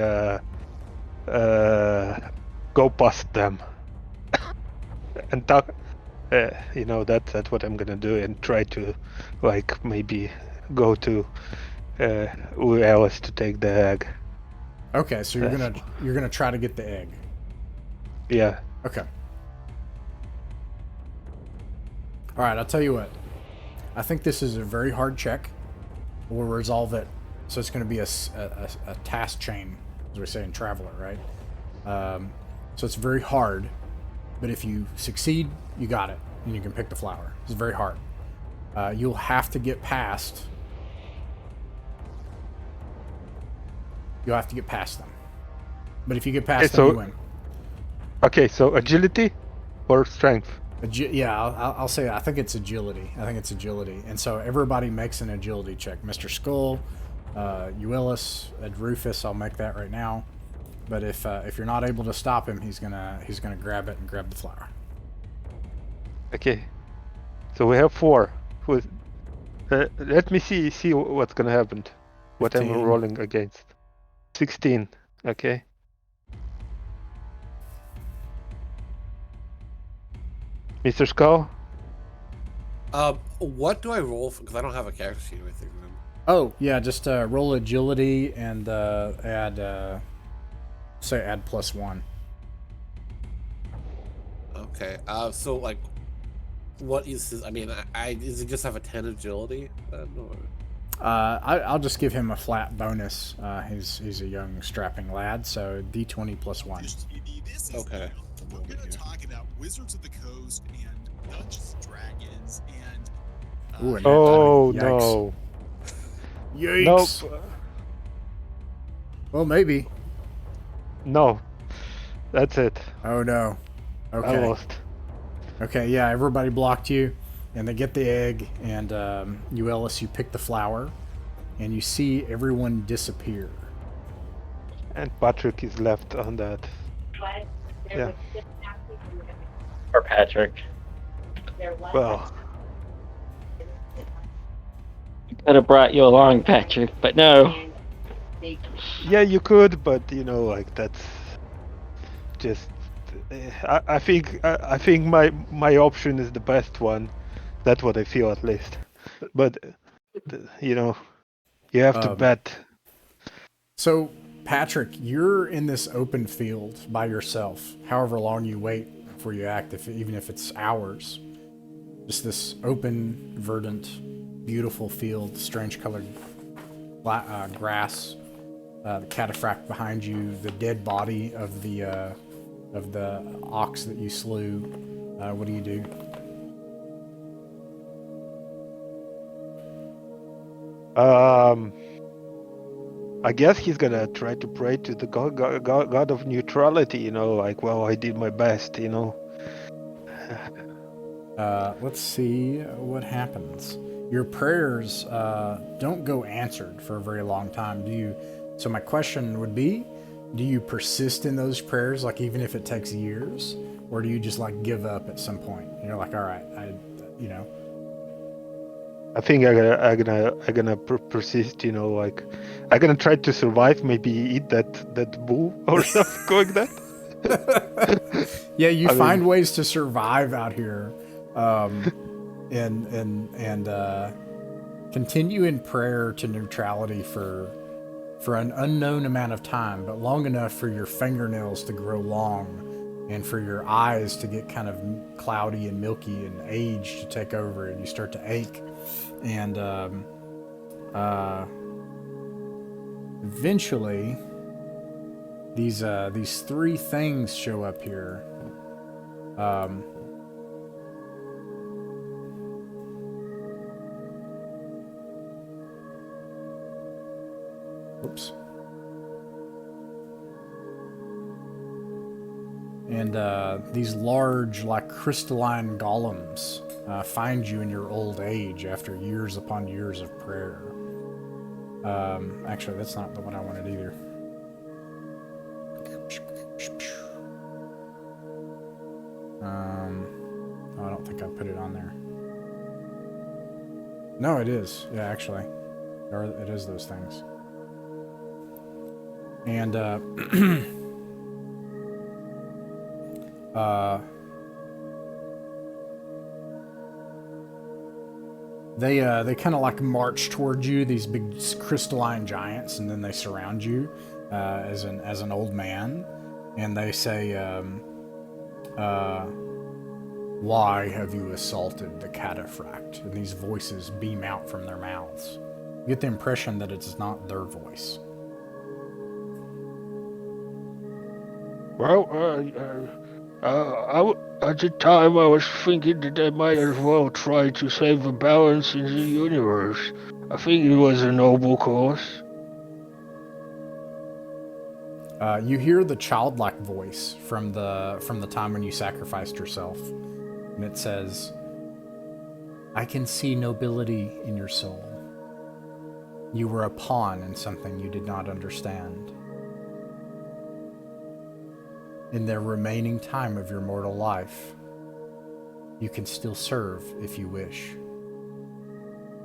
go past them and talk. That's what I'm gonna do, and try to like maybe go to who else to take the egg. Okay, so you're gonna try to get the egg. Yeah. Okay. All right, I'll tell you what. I think this is a very hard check. We'll resolve it. So it's going to be a task chain, as we say in Traveler, right? So it's very hard. But if you succeed, you got it. And you can pick the flower. It's very hard. You'll have to get past... You'll have to get past them. But if you get past them, you win. Okay, so agility or strength? Yeah, I'll say I think it's agility. And so everybody makes an agility check. Mr. Skull, Euelis, Ed Rufus, I'll make that right now. But if you're not able to stop him, he's gonna grab it and grab the flower. Okay, so we have 4. Let me see what's gonna happen. 15. What I'm rolling against. 16. Okay. Mr. Skull? What do I roll for? Because I don't have a character sheet or anything. Oh, yeah, just roll agility and add +1. Okay. So, like, what is this? I mean, does he just have a 10 agility? I'll just give him a flat bonus. He's a young, strapping lad, so D20 +1. Okay. We're going to talk about Wizards of the Coast and Dungeons and Dragons and... Ooh, no. Yikes. Nope. Well, maybe. No. That's it. Oh, no. Okay. I lost. Okay, yeah, everybody blocked you, and they get the egg, and Euelis, you pick the flower, and you see everyone disappear. And Patrick is left on that. Yeah. Or Patrick. Well, Could have brought you along, Patrick, but no. yeah, you could, but like that's just. I think my option is the best one. That's what I feel, at least. But you have to bet. So, Patrick, you're in this open field by yourself. However long you wait before you act, even if it's hours. Just this open, verdant, beautiful field, strange colored grass, the Cataphract behind you, the dead body of the ox that you slew. What do you do? I guess he's gonna try to pray to the god of neutrality. Like, well, I did my best. Let's see what happens. Your prayers don't go answered for a very long time. So my question would be, do you persist in those prayers, like even if it takes years, or do you just like give up at some point? And you're like, all right, I think I'm gonna persist. Like I'm gonna try to survive. Maybe eat that bull or something like that. Yeah, you find ways to survive out here, and continue in prayer to neutrality for an unknown amount of time, but long enough for your fingernails to grow long and for your eyes to get kind of cloudy and milky and age to take over, and you start to ache. And eventually these 3 things show up here. Whoops. And these large, like crystalline golems find you in your old age after years upon years of prayer. Actually, that's not the one I wanted either. I don't think I put it on there. No, it is. Yeah, actually. It is those things. And, they kind of like march towards you, these big crystalline giants, and then they surround you as an old man, and they say, "Why have you assaulted the Cataphract?" And these voices beam out from their mouths. You get the impression that it's not their voice. Well, at the time I was thinking that I might as well try to save the balance in the universe. I think it was a noble cause. You hear the childlike voice from the time when you sacrificed yourself, and it says, "I can see nobility in your soul. You were a pawn in something you did not understand. In the remaining time of your mortal life, you can still serve if you wish.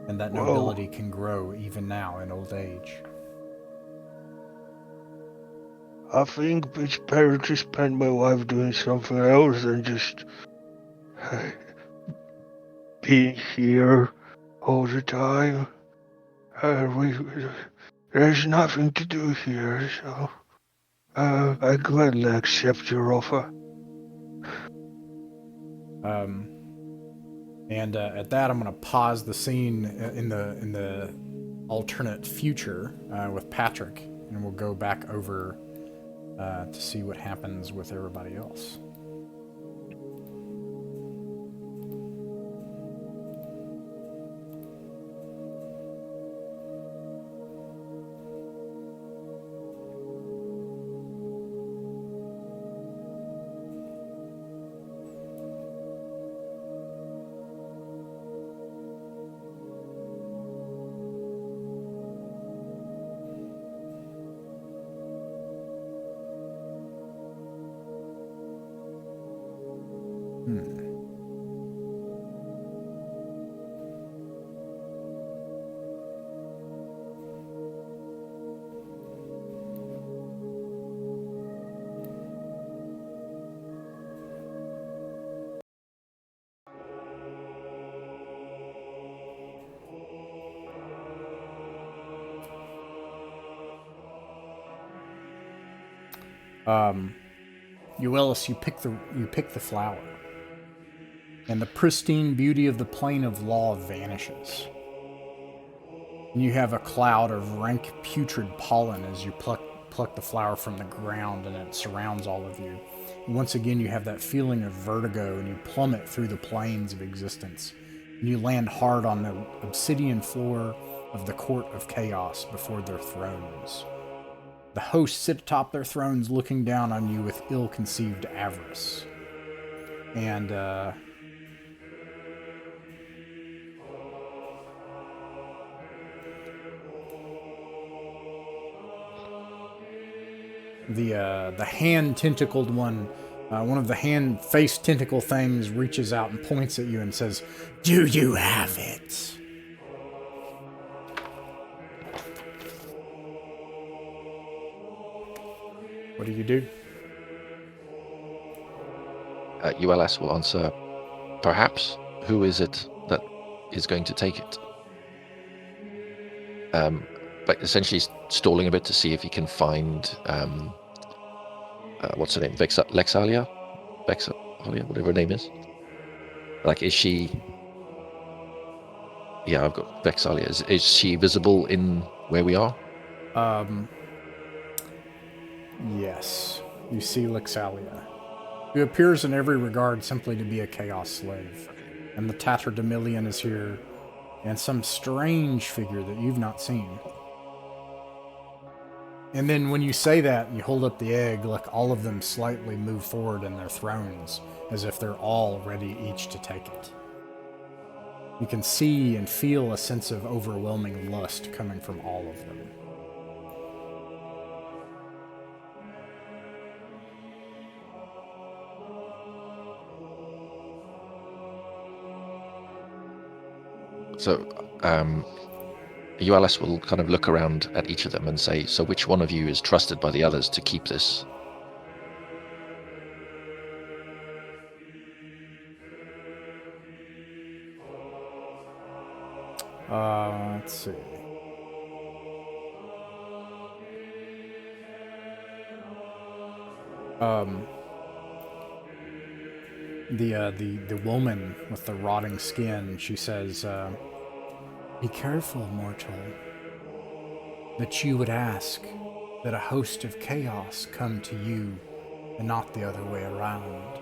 And that nobility can grow even now in old age." I think it's better to spend my life doing something else than just being here all the time. There's nothing to do here, so I gladly accept your offer. And at that, I'm going to pause the scene in the alternate future with Patrick, and we'll go back over to see what happens with everybody else. Willis, you pick the flower, and the pristine beauty of the plane of law vanishes. And you have a cloud of rank putrid pollen as you pluck the flower from the ground, and it surrounds all of you. And once again, you have that feeling of vertigo, and you plummet through the planes of existence. And you land hard on the obsidian floor of the court of chaos before their thrones. The hosts sit atop their thrones looking down on you with ill-conceived avarice. And, the hand-tentacled one, one of the hand-face tentacle things reaches out and points at you and says, "Do you have it?" What do you do? ULS will answer, "Perhaps. Who is it that is going to take it?" But essentially stalling a bit to see if he can find, what's her name? Lexalia? Vexalia, whatever her name is. Like, is she... Yeah, I've got Vexalia. Is she visible in where we are? Yes. You see Lexalia, who appears in every regard simply to be a chaos slave. And the Tatterdemillion is here, and some strange figure that you've not seen. And then when you say that and you hold up the egg, like all of them slightly move forward in their thrones, as if they're all ready each to take it. You can see and feel a sense of overwhelming lust coming from all of them. So, Alice will kind of look around at each of them and say, so which one of you is trusted by the others to keep this? Let's see. The woman with the rotting skin, she says, "Be careful, mortal, that you would ask that a host of chaos come to you and not the other way around.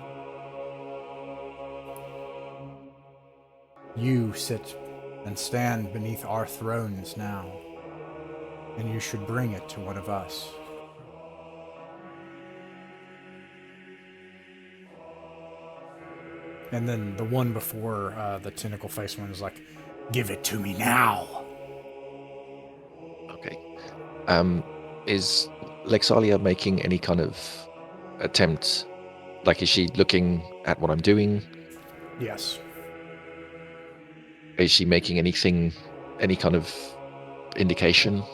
You sit and stand beneath our thrones now, and you should bring it to one of us." And then the one before the tentacle face one is like, "Give it to me now." Okay. Is Lexalia making any kind of attempt? Like, is she looking at what I'm doing? Yes. Is she making anything, any kind of indication?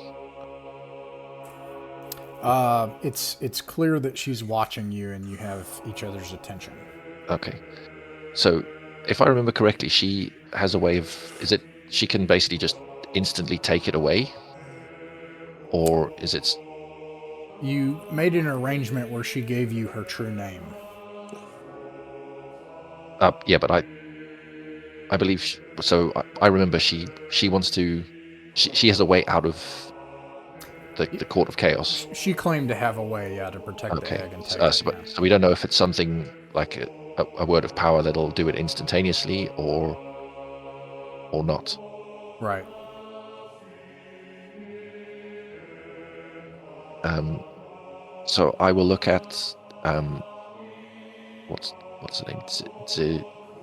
It's clear that she's watching you and you have each other's attention. Okay. So, if I remember correctly, she has a way of... Is it she can basically just instantly take it away? Or is it... You made an arrangement where she gave you her true name. yeah, but I believe... So, I remember she wants to... She has a way out of the Court of Chaos. She claimed to have a way to protect the egg and take it. So we don't know if it's something like a word of power that'll do it instantaneously or not. Right. So I will look at what's the name?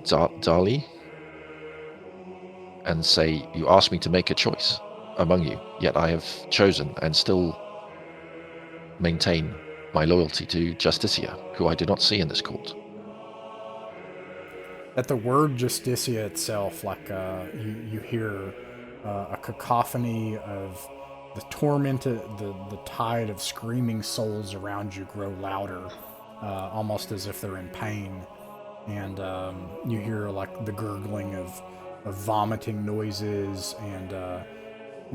Dali, and say, you asked me to make a choice among you, yet I have chosen and still maintain my loyalty to Justicia, who I do not see in this court. At the word Justicia itself, like you hear a cacophony of the tormented, the tide of screaming souls around you grow louder, almost as if they're in pain, and you hear like the gurgling of vomiting noises and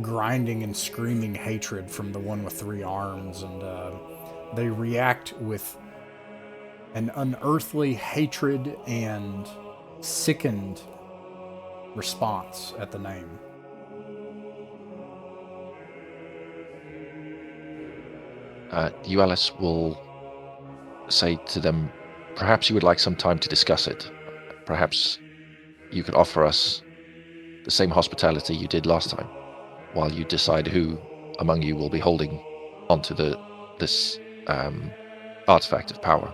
grinding and screaming hatred from the one with 3 arms, and they react with an unearthly hatred and sickened response at the name. Alice will say to them, perhaps you would like some time to discuss it. Perhaps you could offer us the same hospitality you did last time, while you decide who among you will be holding onto this artifact of power.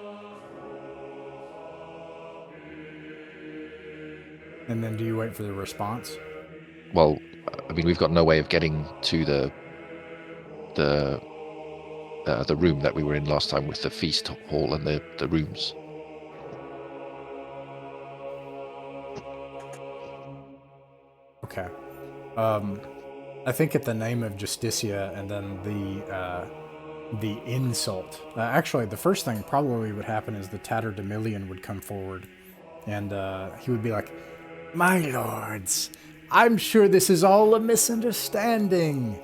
And then do you wait for the response? Well, I mean, we've got no way of getting to the room that we were in last time with the feast hall and the rooms. Okay. I think at the name of Justicia and then the insult. Actually, the first thing probably would happen is the Tatterdemillion would come forward, and he would be like, "My lords, I'm sure this is all a misunderstanding.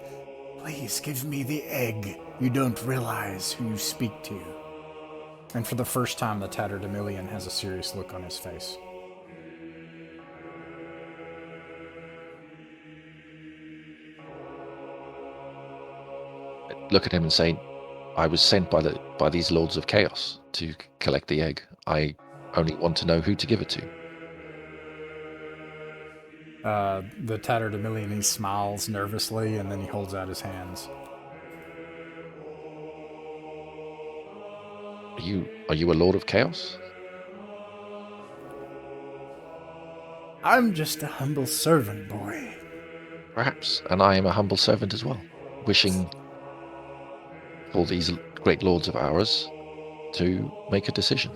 Please give me the egg. You don't realize who you speak to." And for the first time, the Tatterdemillion has a serious look on his face. Look at him and say, I was sent by these Lords of Chaos to collect the egg. I only want to know who to give it to. The Tatterdemillion, he smiles nervously, and then he holds out his hands. Are you a Lord of Chaos? I'm just a humble servant boy. Perhaps, and I am a humble servant as well, wishing for these great lords of ours to make a decision.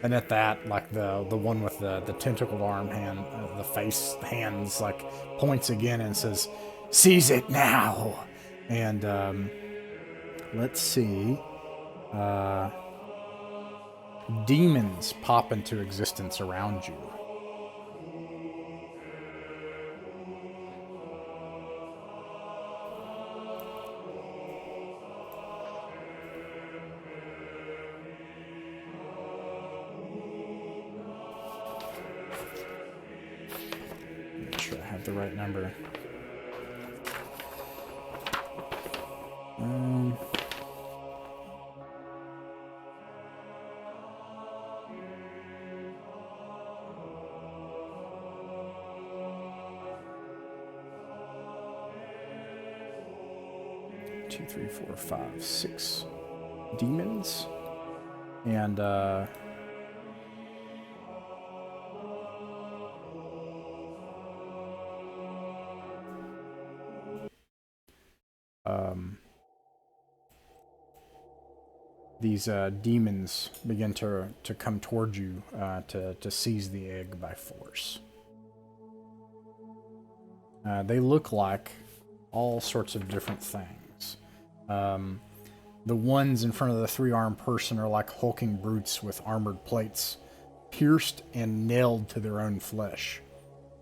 And at that, like the one with the tentacled arm hand, the face hands, like points again and says, "Seize it now!" And let's see, demons pop into existence around you. Make sure I have the right number. 2, 3, 4, 5, 6 demons, and these demons begin to come toward you to seize the egg by force. They look like all sorts of different things. The ones in front of the three-armed person are like hulking brutes with armored plates, pierced and nailed to their own flesh,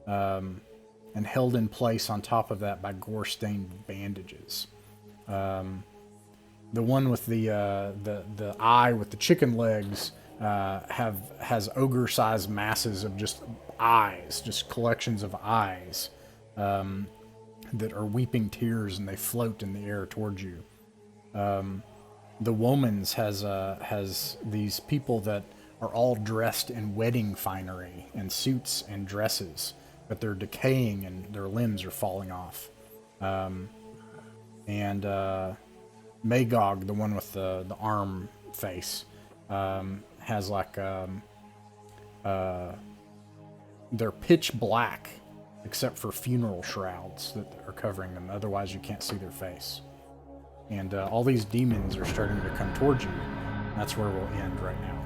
and held in place on top of that by gore-stained bandages. The one with the eye with the chicken legs has ogre-sized masses of just eyes, just collections of eyes that are weeping tears, and they float in the air towards you. The woman's has these people that are all dressed in wedding finery and suits and dresses, but they're decaying and their limbs are falling off. And Magog, the one with the arm face, has like they're pitch black except for funeral shrouds that are covering them. Otherwise, you can't see their face. And all these demons are starting to come towards you. That's where we'll end right now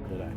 for today.